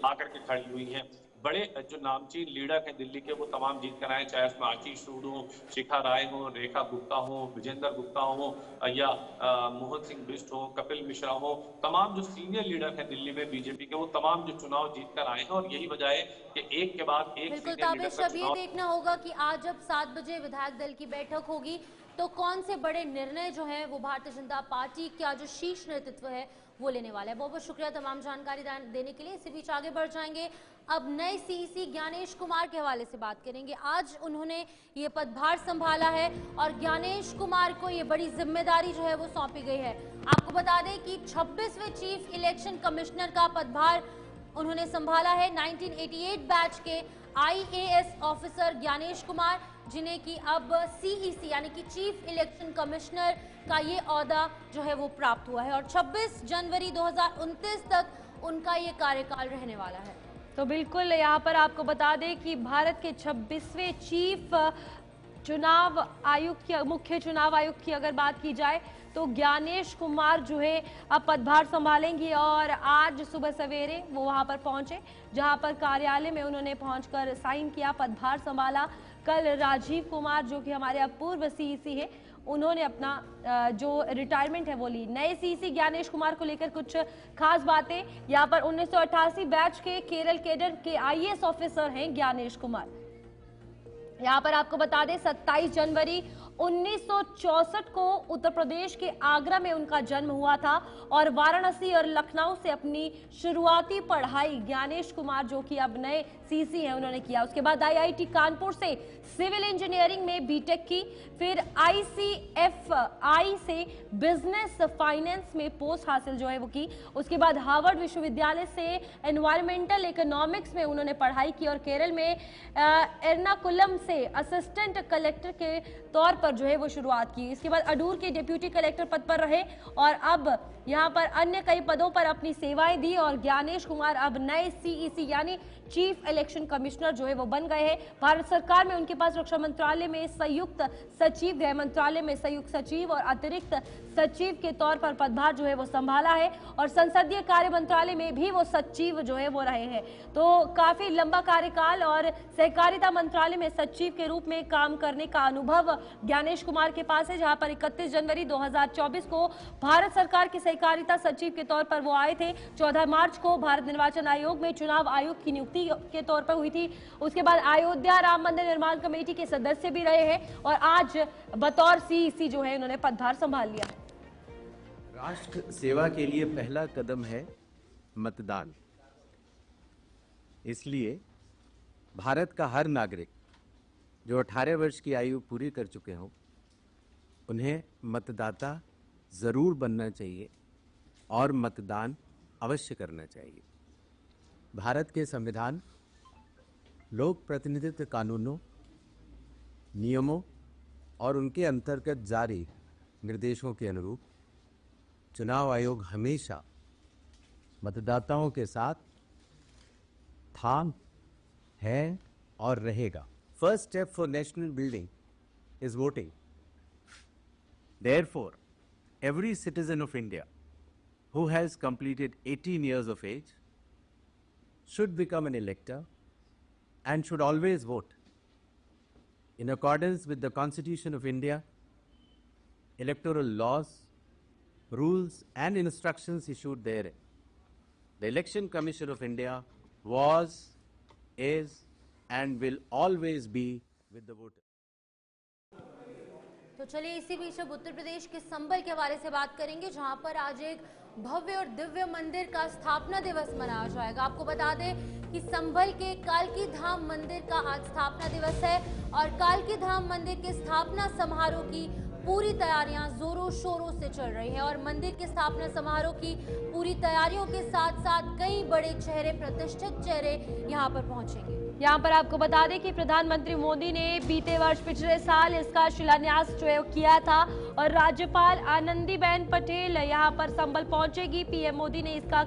आकर के खड़ी हुई हैं। बड़े जो नामचीन लीडर हैं दिल्ली के वो तमाम जीत कर आए, चाहे उसमें आशीष सूद हो, शिखा राय हो, रेखा गुप्ता हो, विजेंद्र गुप्ता हो या मोहन सिंह बिष्ट हो, कपिल मिश्रा हो, तमाम जो सीनियर लीडर हैं दिल्ली में बीजेपी के वो तमाम जो चुनाव जीत कर आए हैं और यही वजह है कि एक के बाद एक
बिल्कुल
सीनियर लीडर का
अब ये
चुनाव।
देखना होगा कि आज जब 7 बजे विधायक दल की बैठक होगी तो कौन से बड़े निर्णय जो है वो भारतीय जनता पार्टी का जो शीर्ष नेतृत्व है वो लेने वाला है। बहुत बहुत शुक्रिया तमाम जानकारी देने के लिए। इसी बीच आगे बढ़ जाएंगे, अब नए सीईसी ज्ञानेश कुमार के हवाले से बात करेंगे। आज उन्होंने ये पदभार संभाला है और ज्ञानेश कुमार को ये बड़ी जिम्मेदारी जो है वो सौंपी गई है। आपको बता दें कि 26वें चीफ इलेक्शन कमिश्नर का पदभार उन्होंने संभाला है। 1988 बैच के IAS ऑफिसर ज्ञानेश कुमार, जिन्हें कि अब CEC यानी कि चीफ इलेक्शन कमिश्नर का ये ओहदा जो है वो प्राप्त हुआ है और 26 जनवरी 2029 तक उनका ये कार्यकाल रहने वाला है।
तो बिल्कुल यहाँ पर आपको बता दें कि भारत के 26वें चीफ चुनाव आयुक्त की, मुख्य चुनाव आयुक्त की अगर बात की जाए तो ज्ञानेश कुमार जो है अब पदभार संभालेंगी और आज सुबह सवेरे वो वहां पर पहुंचे, जहां पर कार्यालय में उन्होंने पहुंचकर साइन किया, पदभार संभाला। कल राजीव कुमार जो कि हमारे अब पूर्व CEC है, उन्होंने अपना जो रिटायरमेंट है वो ली। नए CEC ज्ञानेश कुमार को लेकर कुछ खास बातें, यहाँ पर 1988 बैच के केरल कैडर के IAS ऑफिसर हैं ज्ञानेश कुमार। यहाँ पर आपको बता दें 27 जनवरी 1964 को उत्तर प्रदेश के आगरा में उनका जन्म हुआ था और वाराणसी और लखनऊ से अपनी शुरुआती पढ़ाई ज्ञानेश कुमार जो कि अब नए CEC हैं उन्होंने किया। उसके बाद IIT कानपुर से सिविल इंजीनियरिंग में B.Tech की, फिर ICFI से बिजनेस फाइनेंस में पोस्ट हासिल जो है वो की। उसके बाद हार्वर्ड विश्वविद्यालय से एनवायरमेंटल इकोनॉमिक्स में उन्होंने पढ़ाई की और केरल में एर्नाकुलम से असिस्टेंट कलेक्टर के तौर पर जो है वो शुरुआत की। इसके बाद अडूर के डिप्यूटी कलेक्टर पद पर रहे और अब यहाँ पर अन्य कई पदों पर अपनी सेवाएं दी और ज्ञानेश कुमार अब नए CEC यानी चीफ इलेक्शन कमिश्नर जो है वो बन गए हैं। भारत सरकार में उनके पास रक्षा मंत्रालय में संयुक्त सचिव, गृह मंत्रालय में संयुक्त सचिव और अतिरिक्त सचिव के तौर पर पदभार जो है वो संभाला है और संसदीय कार्य मंत्रालय में भी वो सचिव जो है वो रहे हैं। तो काफी लंबा कार्यकाल और सहकारिता मंत्रालय में सचिव के रूप में काम करने का अनुभव ज्ञानेश कुमार के पास है, जहां पर 31 जनवरी 2024 को भारत सरकार के सहकारिता सचिव के तौर पर वो आए थे। 14 मार्च को भारत निर्वाचन आयोग में चुनाव आयुक्त की नियुक्ति के तौर पर हुई थी। उसके बाद अयोध्या राम मंदिर निर्माण कमेटी के सदस्य भी रहे हैं और आज बतौर CEC जो है उन्होंने पदभार संभाल लिया है।
राष्ट्र सेवा के लिए पहला कदम है मतदान। इसलिए भारत का हर नागरिक जो 18 वर्ष की आयु पूरी कर चुके हों, उन्हें मतदाता जरूर बनना चाहिए और मतदान अवश्य करना चाहिए। भारत के संविधान, लोक प्रतिनिधित्व कानूनों, नियमों और उनके अंतर्गत जारी निर्देशों के अनुरूप चुनाव आयोग हमेशा मतदाताओं के साथ था, है और रहेगा। First step for national building is voting. Therefore, every citizen of India who has completed 18 years of age should become an elector and should always vote. In accordance with the Constitution of India, electoral laws, rules and instructions issued therein, the Election Commission of India was, is and will always be with the voter.
तो चलिए इसी बीच अब उत्तर प्रदेश के संभल के हवाले से बात करेंगे, जहां पर आज एक भव्य और दिव्य मंदिर का स्थापना दिवस मनाया जाएगा। आपको बता दें कि संभल के कालकी धाम मंदिर का आज स्थापना दिवस है और कालकी धाम मंदिर के स्थापना समारोह की पूरी तैयारियां जोरों शोरों से चल रही है और मंदिर के स्थापना समारोह की पूरी तैयारियों के साथ साथ कई बड़े चेहरे, प्रतिष्ठित चेहरे यहां पर पहुंचेंगे।
यहाँ पर आपको बता दें कि प्रधानमंत्री मोदी ने बीते वर्ष पिछले साल इसका शिलान्यास जो है किया था और राज्यपाल आनंदीबेन पटेल यहाँ पर संभल पहुंचेगी। PM मोदी ने इसका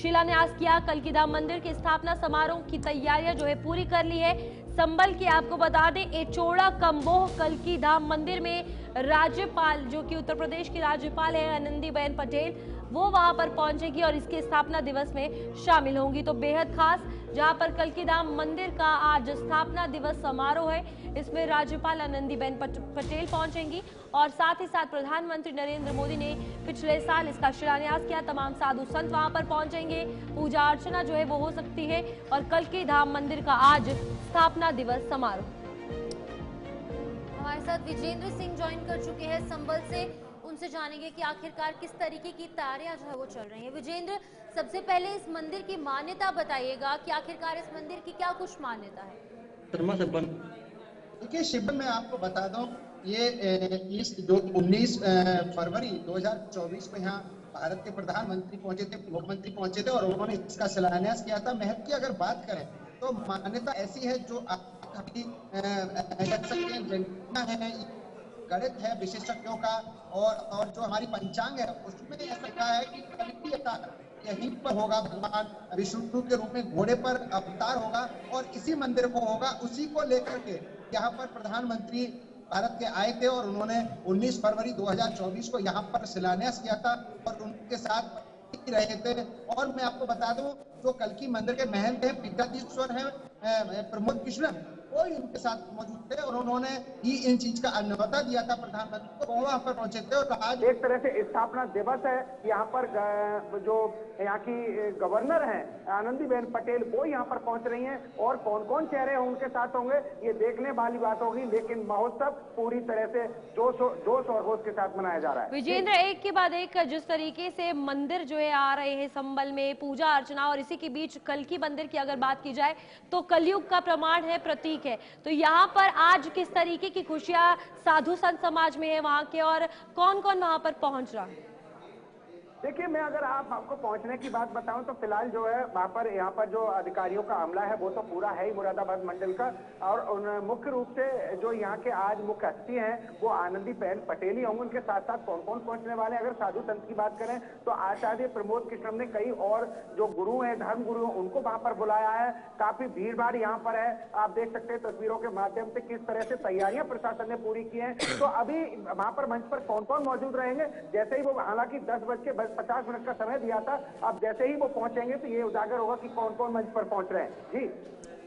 शिलान्यास किया। कलकी धाम मंदिर के स्थापना समारोह की तैयारियां जो है पूरी कर ली है। संभल की आपको बता दें एचोड़ा कम्बोह कलकी धाम मंदिर में राज्यपाल जो कि उत्तर प्रदेश की राज्यपाल है आनंदीबेन पटेल, वो वहां पर पहुंचेगी और इसके स्थापना दिवस में शामिल होंगी। तो बेहद खास जहां पर कल्की धाम मंदिर का आज स्थापना दिवस समारोह है, इसमें राज्यपाल आनंदीबेन पटेल पहुंचेंगी और साथ ही साथ प्रधानमंत्री नरेंद्र मोदी ने पिछले साल इसका शिलान्यास किया। तमाम साधु संत वहां पर पहुंचेंगे, पूजा अर्चना जो है वो हो सकती है और कल्की धाम मंदिर का आज स्थापना दिवस समारोह।
हमारे साथ विजेंद्र सिंह ज्वाइन कर चुके हैं संभल से, उनसे जानेंगे कि आखिरकार किस तरीके की तैयारियां जो है वो चल रही हैं। विजेंद्र, सबसे पहले इस मंदिर की मान्यता बताइएगा कि आखिरकार इस मंदिर की क्या कुछ मान्यता है।
देखिए शिव, मैं आपको बता दूं, ये इस 19 फरवरी 2024 को यहाँ भारत के प्रधानमंत्री पहुंचे थे, मुख्यमंत्री पहुंचे थे और उन्होंने इसका शिलान्यास किया था। महत्व की अगर बात करें तो मान्यता ऐसी है जो अभी है, गणित है विशेषज्ञों का और जो हमारी पंचांग है उसमें ऐसा लिखा है कि कल्की अवतार यहीं पर होगा, भगवान विष्णु के रूप में घोड़े पर अवतार होगा और इसी मंदिर को होगा। उसी को लेकर के यहाँ पर प्रधानमंत्री भारत के आए थे और उन्होंने 19 फरवरी 2024 को यहाँ पर शिलान्यास किया था और उनके साथ रहे थे। और मैं आपको बता दूं, जो कल्की मंदिर के महंत हैं, पीठाधीश्वर हैं प्रमोद कृष्ण, वो इनके साथ मौजूद थे और उन्होंने ही इन चीज का अन्यथा दिया था प्रधानमंत्री को, वहां पर पहुंचे थे। और आज
एक तरह से स्थापना दिवस है। यहाँ पर जो यहाँ की गवर्नर हैं आनंदीबेन पटेल, वो यहाँ पर पहुंच रही हैं और कौन कौन चेहरे उनके साथ होंगे ये देखने वाली बात होगी। लेकिन महोत्सव पूरी तरह से जोश और होश के साथ मनाया जा रहा है।
विजेंद्र, एक के बाद एक जिस तरीके से मंदिर जो है आ रहे हैं संबल में, पूजा अर्चना, और इसी के बीच कल्की मंदिर की अगर बात की जाए तो कलयुग का प्रमाण है, प्रतीक है। तो यहाँ पर आज किस तरीके की खुशियां साधु संत समाज में है वहाँ के, और कौन कौन वहाँ पर पहुंच रहा है?
देखिए, मैं अगर आपको पहुंचने की बात बताऊं तो फिलहाल जो है वहां पर यहाँ पर जो अधिकारियों का अमला है वो तो पूरा है ही मुरादाबाद मंडल का। और मुख्य रूप से जो यहाँ के आज मुख्य हस्ती हैं वो आनंदीबेन पटेल ही होंगे। उनके साथ साथ कौन कौन पहुंचने वाले हैं, अगर साधु संत की बात करें तो आचार्य प्रमोद कृष्ण ने कई और जो गुरु हैं, धर्म गुरु, उनको वहां पर बुलाया है। काफी भीड़ भाड़ यहाँ पर है, आप देख सकते हैं तस्वीरों के माध्यम से किस तरह से तैयारियां प्रशासन ने पूरी की है। तो अभी वहां पर मंच पर कौन कौन मौजूद रहेंगे, जैसे ही वो, हालांकि 10:50 का समय दिया था, अब जैसे ही वो पहुंचेंगे तो ये उजागर होगा कि कौन कौन मंच पर पहुंच रहे हैं। जी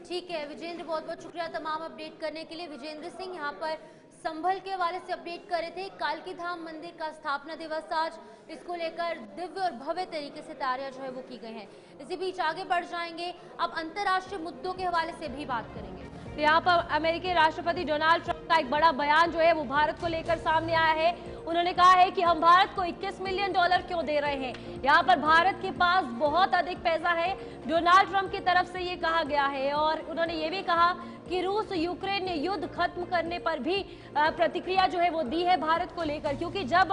ठीक है विजेंद्र, बहुत बहुत शुक्रिया तमाम अपडेट करने के लिए। विजेंद्र सिंह यहाँ पर संभल के हवाले से अपडेट कर रहे थे। कालकी धाम मंदिर का स्थापना दिवस आज, इसको लेकर दिव्य और भव्य तरीके से तैयारियां जो है वो की गई हैं। इसी बीच आगे बढ़ जाएंगे, अब अंतर्राष्ट्रीय मुद्दों के हवाले से भी बात करेंगे।
तो यहाँ पर अमेरिकी राष्ट्रपति डोनाल्ड ट्रंप का एक बड़ा बयान जो है वो भारत को लेकर सामने आया है। उन्होंने कहा है कि हम भारत को $21 मिलियन क्यों दे रहे हैं, यहाँ पर भारत के पास बहुत अधिक पैसा है, डोनाल्ड ट्रंप की तरफ से ये कहा गया है। और उन्होंने ये भी कहा कि रूस यूक्रेन युद्ध खत्म करने पर भी प्रतिक्रिया जो है वो दी है भारत को लेकर, क्योंकि जब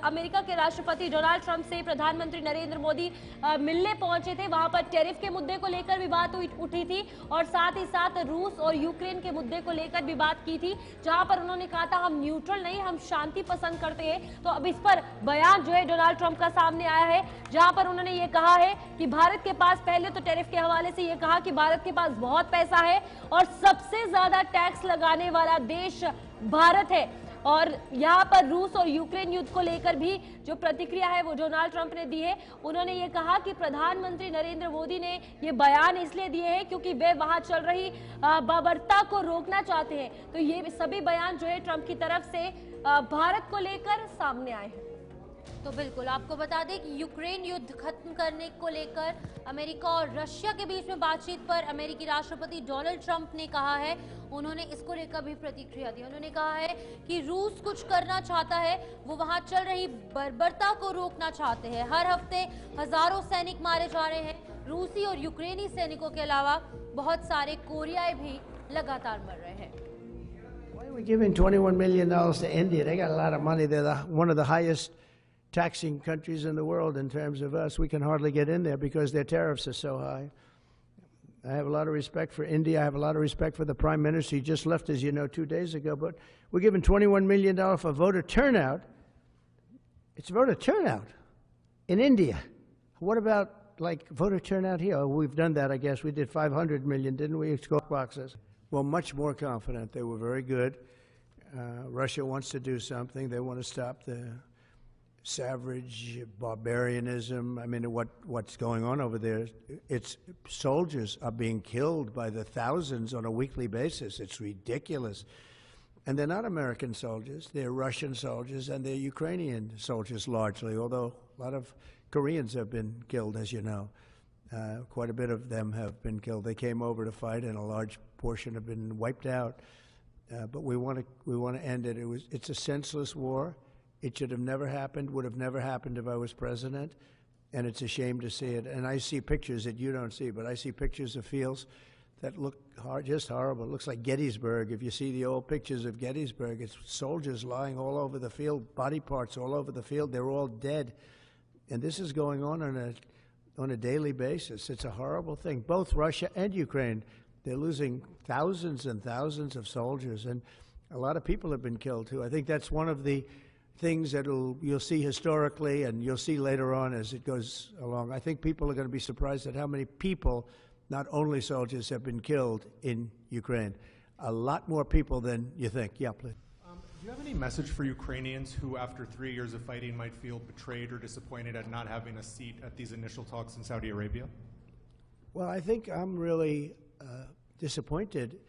अमेरिका के राष्ट्रपति डोनाल्ड ट्रंप से प्रधानमंत्री नरेंद्र मोदी मिलने पहुंचे थे, वहां पर टैरिफ के मुद्दे को लेकर भी बात उठी थी और साथ ही साथ रूस और यूक्रेन के मुद्दे को लेकर भी बात की थी, जहां पर उन्होंने कहा था हम न्यूट्रल नहीं, हम शांति पसंद करते हैं। तो अब इस पर बयान जो है डोनाल्ड ट्रंप का सामने आया है, जहां पर उन्होंने ये कहा है कि भारत के पास, पहले तो टैरिफ के हवाले से ये कहा कि भारत के पास बहुत पैसा है और सबसे ज्यादा टैक्स लगाने वाला देश भारत है। और यहाँ पर रूस और यूक्रेन युद्ध को लेकर भी जो प्रतिक्रिया है वो डोनाल्ड ट्रंप ने दी है। उन्होंने ये कहा कि प्रधानमंत्री नरेंद्र मोदी ने ये बयान इसलिए दिए हैं क्योंकि वे वहां चल रही बर्बरता को रोकना चाहते हैं। तो ये सभी बयान जो है ट्रंप की तरफ से भारत को लेकर सामने आए हैं।
तो बिल्कुल आपको बता दें कि यूक्रेन युद्ध खत्म करने को लेकर अमेरिका और रशिया के बीच में बातचीत पर अमेरिकी राष्ट्रपति डोनाल्ड ट्रंप ने कहा है, उन्होंने इसको लेकर भी प्रतिक्रिया दी। उन्होंने कहा है कि रूस कुछ करना चाहता है, वो वहां चल रही बर्बरता को रोकना चाहते हैं। हर हफ्ते हजारों सैनिक मारे जा रहे हैं, रूसी और यूक्रेनी सैनिकों के अलावा बहुत सारे कोरियाई भी लगातार मर रहे हैं।
We're giving $21 million to India. They got a lot of money. They're one of the highest taxing countries in the world in terms of us. We can hardly get in there because their tariffs are so high. I have a lot of respect for India. I have a lot of respect for the Prime Minister. He just left, as you know, 2 days ago. But we're giving $21 million for voter turnout. It's voter turnout in India. What about, like, voter turnout here? Oh, we've done that, I guess. We did 500 million, didn't we? Scope boxes. Well, much more confident. They were very good. Russia wants to do something. They want to stop the savage barbarianism. I mean, what's going on over there? It's soldiers are being killed by the thousands on a weekly basis. It's ridiculous. And they're not American soldiers. They're Russian soldiers and they're Ukrainian soldiers largely, although a lot of Koreans have been killed, as you know. Quite a bit of them have been killed. They came over to fight, and a large portion have been wiped out. But we want to end it. It's a senseless war. It should have never happened. Would have never happened if I was president. And it's a shame to see it. And I see pictures that you don't see, but I see pictures of fields that look just horrible. It looks like Gettysburg. If you see the old pictures of Gettysburg, it's soldiers lying all over the field, body parts all over the field. They're all dead. And this is going on a daily basis. It's a horrible thing. Both Russia and Ukraine, they're losing thousands and thousands of soldiers, and a lot of people have been killed too. I think that's one of the things that you'll see historically, and you'll see later on as it goes along. I think people are going to be surprised at how many people, not only soldiers, have been killed in Ukraine. A lot more people than you think. Yeah, please.
Do you have any message for Ukrainians who, after 3 years of fighting, might feel betrayed or disappointed at not having a seat at these initial talks in Saudi Arabia?
Well, I think I'm really disappointed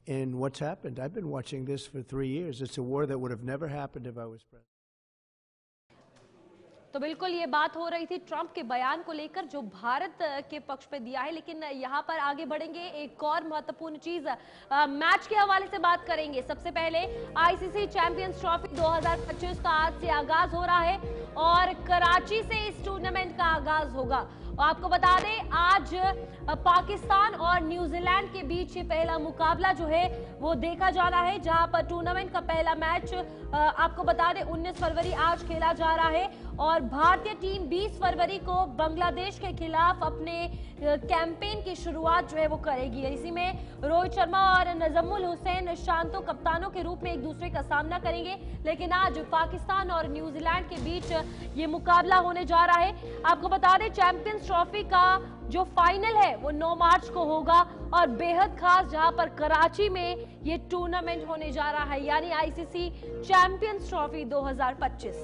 in what's happened. I've been watching this for 3 years. It's a war that would have never happened if I was president.
तो बिल्कुल ये बात हो रही थी Trump के बयान को लेकर जो भारत के पक्ष पे दिया है, लेकिन यहाँ पर आगे बढ़ेंगे। एक और महत्वपूर्ण चीज मैच के हवाले से बात करेंगे। सबसे पहले आईसीसी चैंपियंस ट्रॉफी 2025 का आज से आगाज हो रहा है और कराची से इस टूर्नामेंट का आगाज होगा। और आपको बता दें आज पाकिस्तान और न्यूजीलैंड के बीच ये पहला मुकाबला जो है वो देखा जा रहा है, जहां पर टूर्नामेंट का पहला मैच आपको बता दें 19 फरवरी आज खेला जा रहा है और भारतीय टीम 20 फरवरी को बांग्लादेश के खिलाफ अपने कैंपेन की शुरुआत जो है वो करेगी। इसी में रोहित शर्मा और नजमुल हुसैन शांतो कप्तानों के रूप में एक दूसरे का सामना करेंगे, लेकिन आज पाकिस्तान और न्यूजीलैंड के बीच ये मुकाबला होने जा रहा है। आपको बता दें चैंपियंस ट्रॉफी का जो फाइनल है वो 9 मार्च को होगा और बेहद खास जहां पर कराची में ये टूर्नामेंट होने जा रहा है, यानी आईसीसी चैंपियंस ट्रॉफी 2025।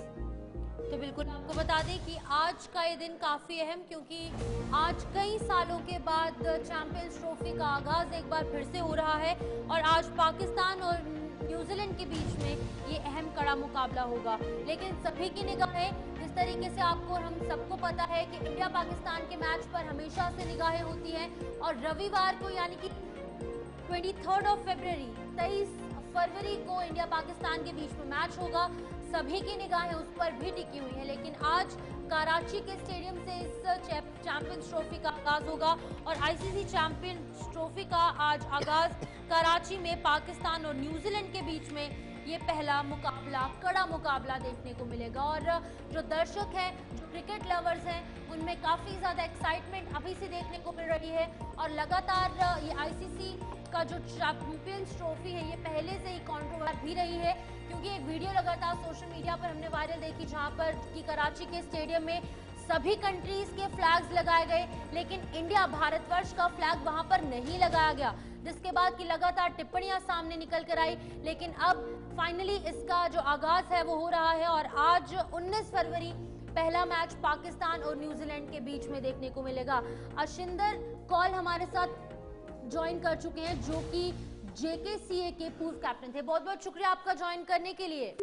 तो बिल्कुल आपको बता दें कि आज का ये दिन काफ़ी अहम, क्योंकि आज कई सालों के बाद चैंपियंस ट्रॉफी का आगाज़ एक बार फिर से हो रहा है और आज पाकिस्तान और न्यूजीलैंड के बीच में ये अहम कड़ा मुकाबला होगा। लेकिन सभी की निगाहें, जिस तरीके से आपको और हम सबको पता है कि इंडिया पाकिस्तान के मैच पर हमेशा से निगाहें होती हैं और रविवार को यानी कि 23 फरवरी को इंडिया पाकिस्तान के बीच में मैच होगा। सभी की निगाहें उस पर भी टिकी हुई है, लेकिन आज कराची के स्टेडियम से इस चैंपियंस ट्रॉफी का आगाज होगा और आईसीसी चैंपियंस ट्रॉफी का आज आगाज कराची में पाकिस्तान और न्यूजीलैंड के बीच में ये पहला मुकाबला, कड़ा मुकाबला देखने को मिलेगा। और जो दर्शक हैं, जो क्रिकेट लवर्स हैं, उनमें काफ़ी ज़्यादा एक्साइटमेंट अभी से देखने को मिल रही है और लगातार ये आईसीसी का जो चैंपियंस ट्रॉफी है ये पहले से ही कंट्रोवर्सी भी रही है, क्योंकि एक वीडियो लगातार सोशल मीडिया पर हमने वायरल देखी जहां पर कि कराची के स्टेडियम में सभी कंट्रीज के फ्लैग्स लगाए गए, लेकिन इंडिया भारतवर्ष का फ्लैग वहां पर नहीं लगाया गया, जिसके बाद की लगातार टिप्पणियां सामने निकल कर आई। लेकिन अब फाइनली इसका जो आगाज है वो हो रहा है और आज 19 फरवरी पहला मैच पाकिस्तान और न्यूजीलैंड के बीच में देखने को मिलेगा। अशिंदर कॉल हमारे साथ ज्वाइन कर चुके हैं, जो कि जेकेसीए के पूर्व कैप्टन थे। बहुत बहुत शुक्रिया आपका ज्वाइन करने के लिए।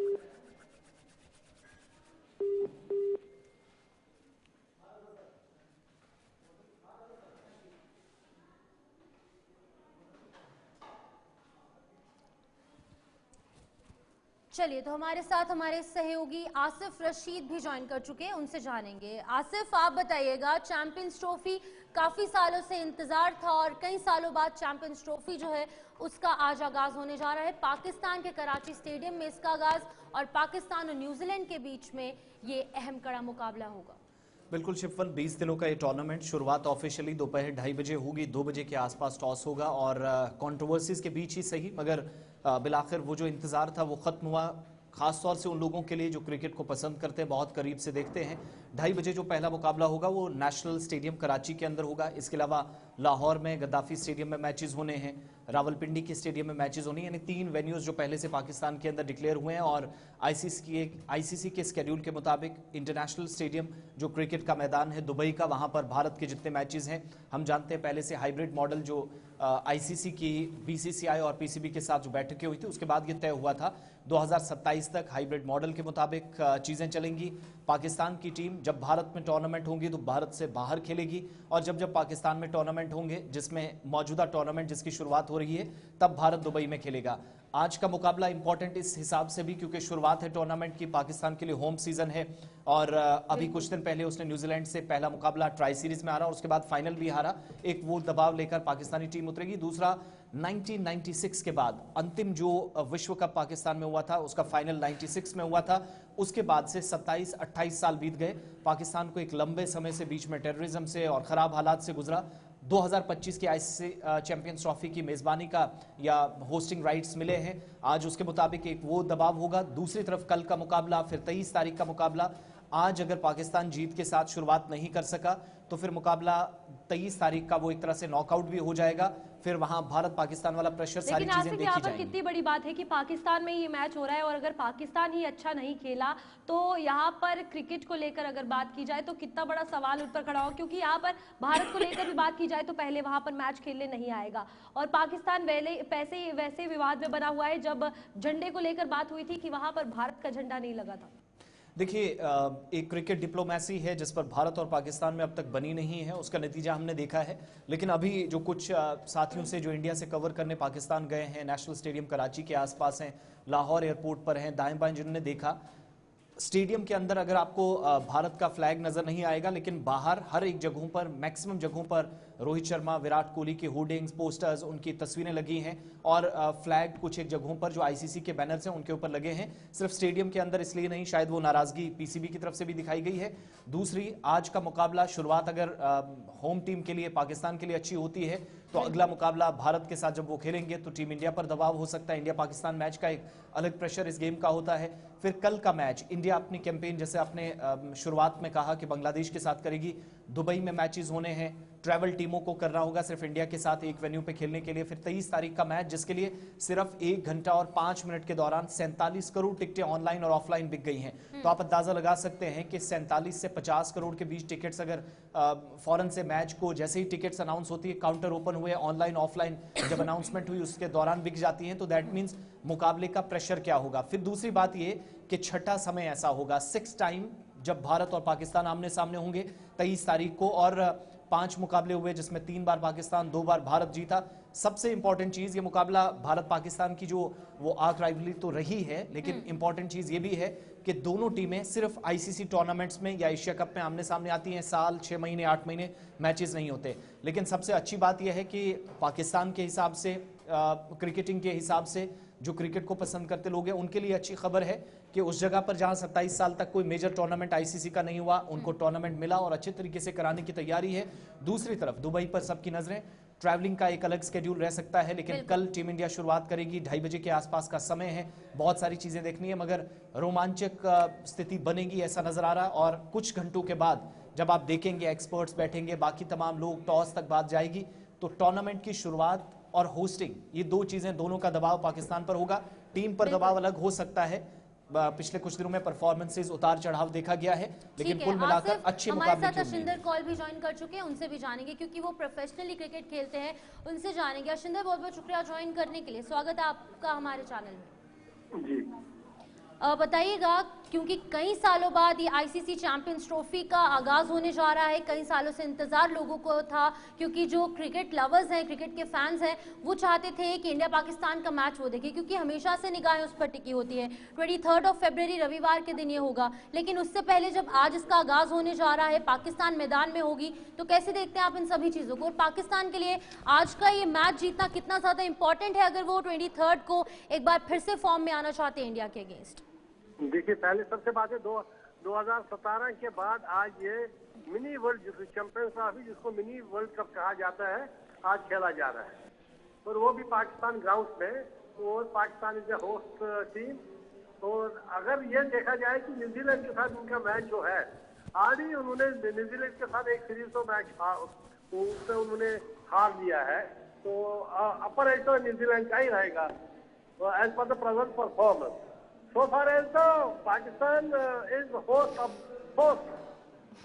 चलिए, तो हमारे साथ हमारे सहयोगी आसिफ रशीद भी ज्वाइन कर चुके हैं, उनसे जानेंगे। आसिफ, आप बताइएगा, चैंपियंस ट्रॉफी काफ़ी सालों से इंतज़ार था और कई सालों बाद चैंपियंस ट्रॉफी जो है उसका आज आगाज़ होने जा रहा है। पाकिस्तान के कराची स्टेडियम में इसका आगाज़ और पाकिस्तान और न्यूजीलैंड के बीच में ये अहम कड़ा मुकाबला होगा।
बिल्कुल शिफल, 20 दिनों का ये टूर्नामेंट शुरुआत ऑफिशियली दोपहर 2:30 बजे होगी। 2 बजे के आसपास टॉस होगा और कंट्रोवर्सीज के बीच ही सही, मगर बिलाखिर वो जो इंतज़ार था वो ख़त्म हुआ। ख़ास तौर से उन लोगों के लिए जो क्रिकेट को पसंद करते हैं, बहुत करीब से देखते हैं। 2:30 बजे जो पहला मुकाबला होगा वो नेशनल स्टेडियम कराची के अंदर होगा। इसके अलावा लाहौर में गद्दाफी स्टेडियम में मैचेस होने हैं, रावलपिंडी के स्टेडियम में मैचेस होने, यानी 3 वेन्यूज जो पहले से पाकिस्तान के अंदर डिक्लेयर हुए हैं। और आईसीसी के स्केड्यूल के मुताबिक इंटरनेशनल स्टेडियम जो क्रिकेट का मैदान है दुबई का, वहां पर भारत के जितने मैचेस हैं, हम जानते हैं पहले से हाइब्रिड मॉडल जो आईसीसी की बीसीसीआई और पीसीबी के साथ जो बैठकें हुई थी उसके बाद ये तय हुआ था 2027 तक हाइब्रिड मॉडल के मुताबिक चीजें चलेंगी। पाकिस्तान की टीम जब भारत में टूर्नामेंट होंगी तो भारत से बाहर खेलेगी, और जब पाकिस्तान में टूर्नामेंट होंगे, जिसमें मौजूदा टूर्नामेंट जिसकी शुरुआत हो रही है, तब भारत दुबई में खेलेगा। आज का मुकाबला इंपॉर्टेंट इस हिसाब से भी क्योंकि शुरुआत है टूर्नामेंट की, पाकिस्तान के लिए होम सीजन है, और अभी कुछ दिन पहले उसने न्यूजीलैंड से पहला मुकाबला ट्राई सीरीज में हारा और उसके बाद फाइनल भी हारा। एक वो दबाव लेकर पाकिस्तानी टीम उतरेगी। दूसरा, 1996 के बाद अंतिम जो विश्व कप पाकिस्तान में हुआ था उसका फाइनल 96 में हुआ था। उसके बाद से 27-28 साल बीत गए। पाकिस्तान को एक लंबे समय से बीच में टेररिज्म से और खराब हालात से गुजरा। 2025 की आईसीसी चैंपियंस ट्रॉफी की मेजबानी का या होस्टिंग राइट्स मिले हैं। आज उसके मुताबिक एक वो दबाव होगा। दूसरी तरफ कल का मुकाबला, फिर 23 तारीख का मुकाबला। आज अगर पाकिस्तान जीत के साथ शुरुआत नहीं कर सका तो फिर मुकाबला 23 तारीख का वो एक तरह से नॉकआउट भी हो जाएगा। फिर वहां भारत पाकिस्तान वाला प्रेशर, सारी चीजें देखी जाएंगी।
कितनी बड़ी बात है कि पाकिस्तान में ये मैच हो रहा है और अगर पाकिस्तान ही अच्छा नहीं खेला तो यहाँ पर क्रिकेट को लेकर अगर बात की जाए तो कितना बड़ा सवाल उठ पर खड़ा हो, क्योंकि यहाँ पर भारत को लेकर भी बात की जाए तो पहले वहां पर मैच खेलने नहीं आएगा। और पाकिस्तान वैसे विवाद में बना हुआ है। जब झंडे को लेकर बात हुई थी कि वहां पर भारत का झंडा नहीं लगा था।
देखिए, एक क्रिकेट डिप्लोमेसी है जिस पर भारत और पाकिस्तान में अब तक बनी नहीं है, उसका नतीजा हमने देखा है। लेकिन अभी जो कुछ साथियों से जो इंडिया से कवर करने पाकिस्तान गए हैं, नेशनल स्टेडियम कराची के आसपास हैं, लाहौर एयरपोर्ट पर हैं, दाएं बाएं जिन्होंने देखा, स्टेडियम के अंदर अगर आपको भारत का फ्लैग नजर नहीं आएगा, लेकिन बाहर हर एक जगहों पर, मैक्सिमम जगहों पर रोहित शर्मा, विराट कोहली के होर्डिंग्स, पोस्टर्स, उनकी तस्वीरें लगी हैं और फ्लैग कुछ एक जगहों पर जो आईसीसी के बैनर्स हैं उनके ऊपर लगे हैं। सिर्फ स्टेडियम के अंदर इसलिए नहीं, शायद वो नाराजगी पीसीबी की तरफ से भी दिखाई गई है। दूसरी, आज का मुकाबला शुरुआत अगर होम टीम के लिए, पाकिस्तान के लिए अच्छी होती है तो अगला मुकाबला भारत के साथ जब वो खेलेंगे तो टीम इंडिया पर दबाव हो सकता है। इंडिया पाकिस्तान मैच का एक अलग प्रेशर इस गेम का होता है। फिर कल का मैच, इंडिया अपनी कैंपेन जैसे आपने शुरुआत में कहा कि बांग्लादेश के साथ करेगी, दुबई में मैचेस होने हैं, ट्रैवल टीमों को करना होगा सिर्फ इंडिया के साथ एक वेन्यू पे खेलने के लिए। फिर 23 तारीख का मैच जिसके लिए सिर्फ 1 घंटा और 5 मिनट के दौरान 47 करोड़ टिकटें ऑनलाइन और ऑफलाइन बिक गई हैं। तो आप अंदाजा लगा सकते हैं कि 47 से 50 करोड़ के बीच टिकट्स अगर फौरन से मैच को जैसे ही टिकट्स अनाउंस होती है, काउंटर ओपन हुए, ऑनलाइन ऑफलाइन जब अनाउंसमेंट हुई उसके दौरान बिक जाती हैं, तो दैट मीन्स मुकाबले का प्रेशर क्या होगा। फिर दूसरी बात ये कि छठा समय ऐसा होगा, 6 टाइम, जब भारत और पाकिस्तान आमने सामने होंगे 23 तारीख को, और 5 मुकाबले हुए जिसमें 3 बार पाकिस्तान, 2 बार भारत जीता। सबसे इंपॉर्टेंट चीज, ये मुकाबला भारत पाकिस्तान की जो वो आर्क राइवलरी तो रही है, लेकिन इंपॉर्टेंट चीज ये भी है कि दोनों टीमें सिर्फ आईसीसी टूर्नामेंट्स में या एशिया कप में आमने सामने आती हैं। साल 6 महीने 8 महीने मैचेस नहीं होते। लेकिन सबसे अच्छी बात यह है कि पाकिस्तान के हिसाब से, क्रिकेटिंग के हिसाब से, जो क्रिकेट को पसंद करते लोग हैं उनके लिए अच्छी खबर है कि उस जगह पर जहां 27 साल तक कोई मेजर टूर्नामेंट आईसीसी का नहीं हुआ, उनको टूर्नामेंट मिला और अच्छे तरीके से कराने की तैयारी है। दूसरी तरफ दुबई पर सबकी नजरें, ट्रैवलिंग का एक अलग स्केड्यूल रह सकता है, लेकिन कल टीम इंडिया शुरुआत करेगी, 2:30 बजे के आसपास का समय है, बहुत सारी चीजें देखनी है, मगर रोमांचक स्थिति बनेगी ऐसा नजर आ रहा है। और कुछ घंटों के बाद जब आप देखेंगे, एक्सपर्ट्स बैठेंगे, बाकी तमाम लोग, टॉस तक बात जाएगी, तो टूर्नामेंट की शुरुआत और होस्टिंग, ये दो चीजें, दोनों का दबाव पाकिस्तान पर होगा। टीम पर दबाव अलग हो सकता है, पिछले कुछ दिनों में परफॉर्मेंसेस उतार चढ़ाव देखा गया है, लेकिन कुल मिलाकर अच्छे मुकाबले
हमारे साथ अशिंदर कॉल भी ज्वाइन कर चुके हैं, उनसे भी जानेंगे क्योंकि वो प्रोफेशनली क्रिकेट खेलते हैं, उनसे जानेंगे। अशिंदर, बहुत बहुत शुक्रिया ज्वाइन करने के लिए, स्वागत है आपका हमारे चैनल में जी। बताइएगा, क्योंकि कई सालों बाद ये आईसीसी चैंपियंस ट्रॉफी का आगाज होने जा रहा है, कई सालों से इंतजार लोगों को था, क्योंकि जो क्रिकेट लवर्स हैं, क्रिकेट के फैंस हैं, वो चाहते थे कि इंडिया पाकिस्तान का मैच वो देखे, क्योंकि हमेशा से निगाहें उस पर टिकी होती है। 23 फरवरी रविवार के दिन ये होगा, लेकिन उससे पहले जब आज इसका आगाज होने जा रहा है, पाकिस्तान मैदान में होगी, तो कैसे देखते हैं आप इन सभी चीजों को? और पाकिस्तान के लिए आज का ये मैच जीतना कितना ज्यादा इंपॉर्टेंट है अगर वो 23 को एक बार फिर से फॉर्म में आना चाहते हैं इंडिया के अगेंस्ट?
देखिए, पहले सबसे बात है 2017 के बाद आज ये मिनी वर्ल्ड चैंपियंस ट्रॉफी, जिसको मिनी वर्ल्ड कप कहा जाता है, आज खेला जा रहा है, और वो भी पाकिस्तान ग्राउंड में, और Pakistan is a host team. और अगर ये देखा जाए कि न्यूजीलैंड के साथ उनका मैच जो है, आज ही उन्होंने न्यूजीलैंड के साथ एक सीरीज तो मैच उससे उन्होंने हार लिया है, तो अपर एज तो न्यूजीलैंड का ही रहेगा as per the present performance. So far as the Pakistan is host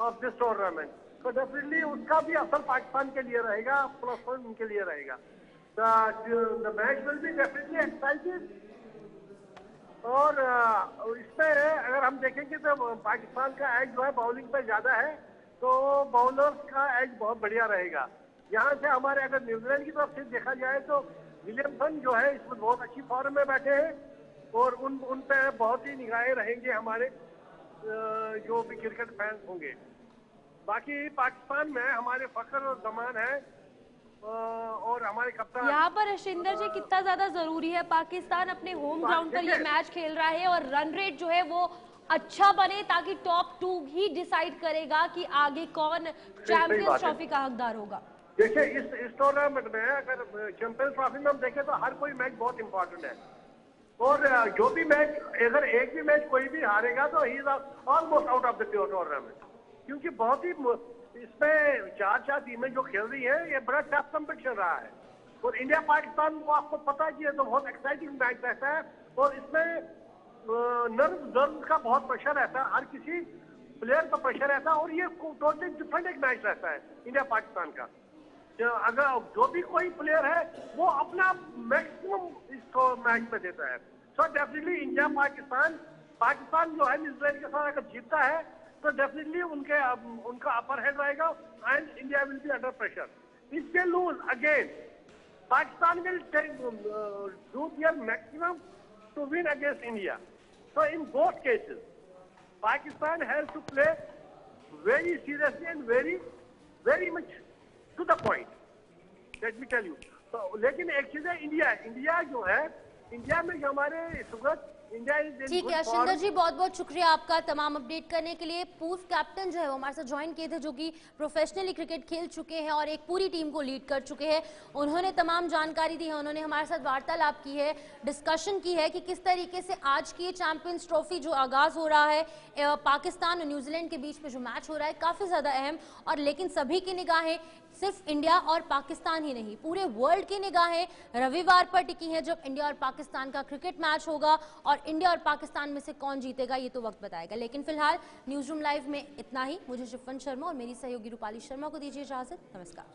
of this tournament, तो डेफिनेटली उसका भी असर पाकिस्तान के लिए रहेगा, प्लस वन उनके लिए रहेगा. The match will be definitely excited. और इसमें अगर हम देखेंगे तो पाकिस्तान का एज जो है बॉलिंग पे ज्यादा है, तो बॉलर्स का एज बहुत बढ़िया रहेगा. यहाँ से हमारे अगर न्यूजीलैंड की तरफ से देखा जाए तो विलियमसन जो है इसमें बहुत अच्छी फॉर्म में बैठे हैं और उन पे बहुत ही निगाहें रहेंगे हमारे जो भी क्रिकेट फैंस होंगे. बाकी पाकिस्तान में हमारे फखर और जमान है और हमारे कप्तान.
यहाँ पर अर्शिंदर जी कितना ज्यादा जरूरी है, पाकिस्तान अपने होम ग्राउंड पर ये मैच खेल रहा है और रन रेट जो है वो अच्छा बने, ताकि टॉप 2 ही डिसाइड करेगा कि आगे कौन चैंपियंस ट्रॉफी का हकदार होगा.
देखिए इस टूर्नामेंट में अगर चैंपियंस ट्रॉफी में हम देखें तो हर कोई मैच बहुत इंपॉर्टेंट है और जो भी मैच अगर एक भी मैच कोई भी हारेगा तो he is almost out of the tournament, क्योंकि बहुत ही इसमें 4 टीमें जो खेल रही हैं ये बड़ा टफ कंपटीशन रहा है. और इंडिया पाकिस्तान को आपको पता है कि ये तो बहुत एक्साइटिंग मैच रहता है और इसमें नर्व का बहुत प्रेशर रहता है, हर किसी प्लेयर का प्रेशर रहता है और ये टोटली डिफरेंट एक मैच रहता है इंडिया पाकिस्तान का. अगर जो भी कोई प्लेयर है वो अपना मैक्सिमम इस मैच में देता है. सो डेफिनेटली इंडिया पाकिस्तान जो है न्यूजीलैंड के साथ अगर जीतता है तो डेफिनेटली उनका अपर हैंड रहेगा and India will be under pressure. If they lose again Pakistan will do their maximum to win against India. So in both cases, Pakistan has to play very seriously and very much to the point. Let me tell you. So, लेकिन एक चीज है India जो है, India में जो हमारे Sugat India is
ठीक है. अर्शिंदर जी बहुत बहुत शुक्रिया आपका तमाम अपडेट करने के लिए. पूर्व कैप्टन जो है वो हमारे साथ ज्वाइन किए थे, जो कि प्रोफेशनली क्रिकेट खेल चुके हैं और एक पूरी टीम को लीड कर चुके हैं. उन्होंने तमाम जानकारी दी है, उन्होंने हमारे साथ वार्तालाप की है, डिस्कशन की है कि किस तरीके से आज की चैंपियंस ट्रॉफी जो आगाज हो रहा है पाकिस्तान और न्यूजीलैंड के बीच में जो मैच हो रहा है काफी ज्यादा अहम, और लेकिन सभी की निगाहें सिर्फ इंडिया और पाकिस्तान ही नहीं पूरे वर्ल्ड की निगाहें रविवार पर टिकी हैं, जब इंडिया और पाकिस्तान का क्रिकेट मैच होगा और इंडिया और पाकिस्तान में से कौन जीतेगा ये तो वक्त बताएगा. लेकिन फिलहाल न्यूज़ रूम लाइव में इतना ही. मुझे शिफन शर्मा और मेरी सहयोगी रूपाली शर्मा को दीजिए इजाजत. नमस्कार.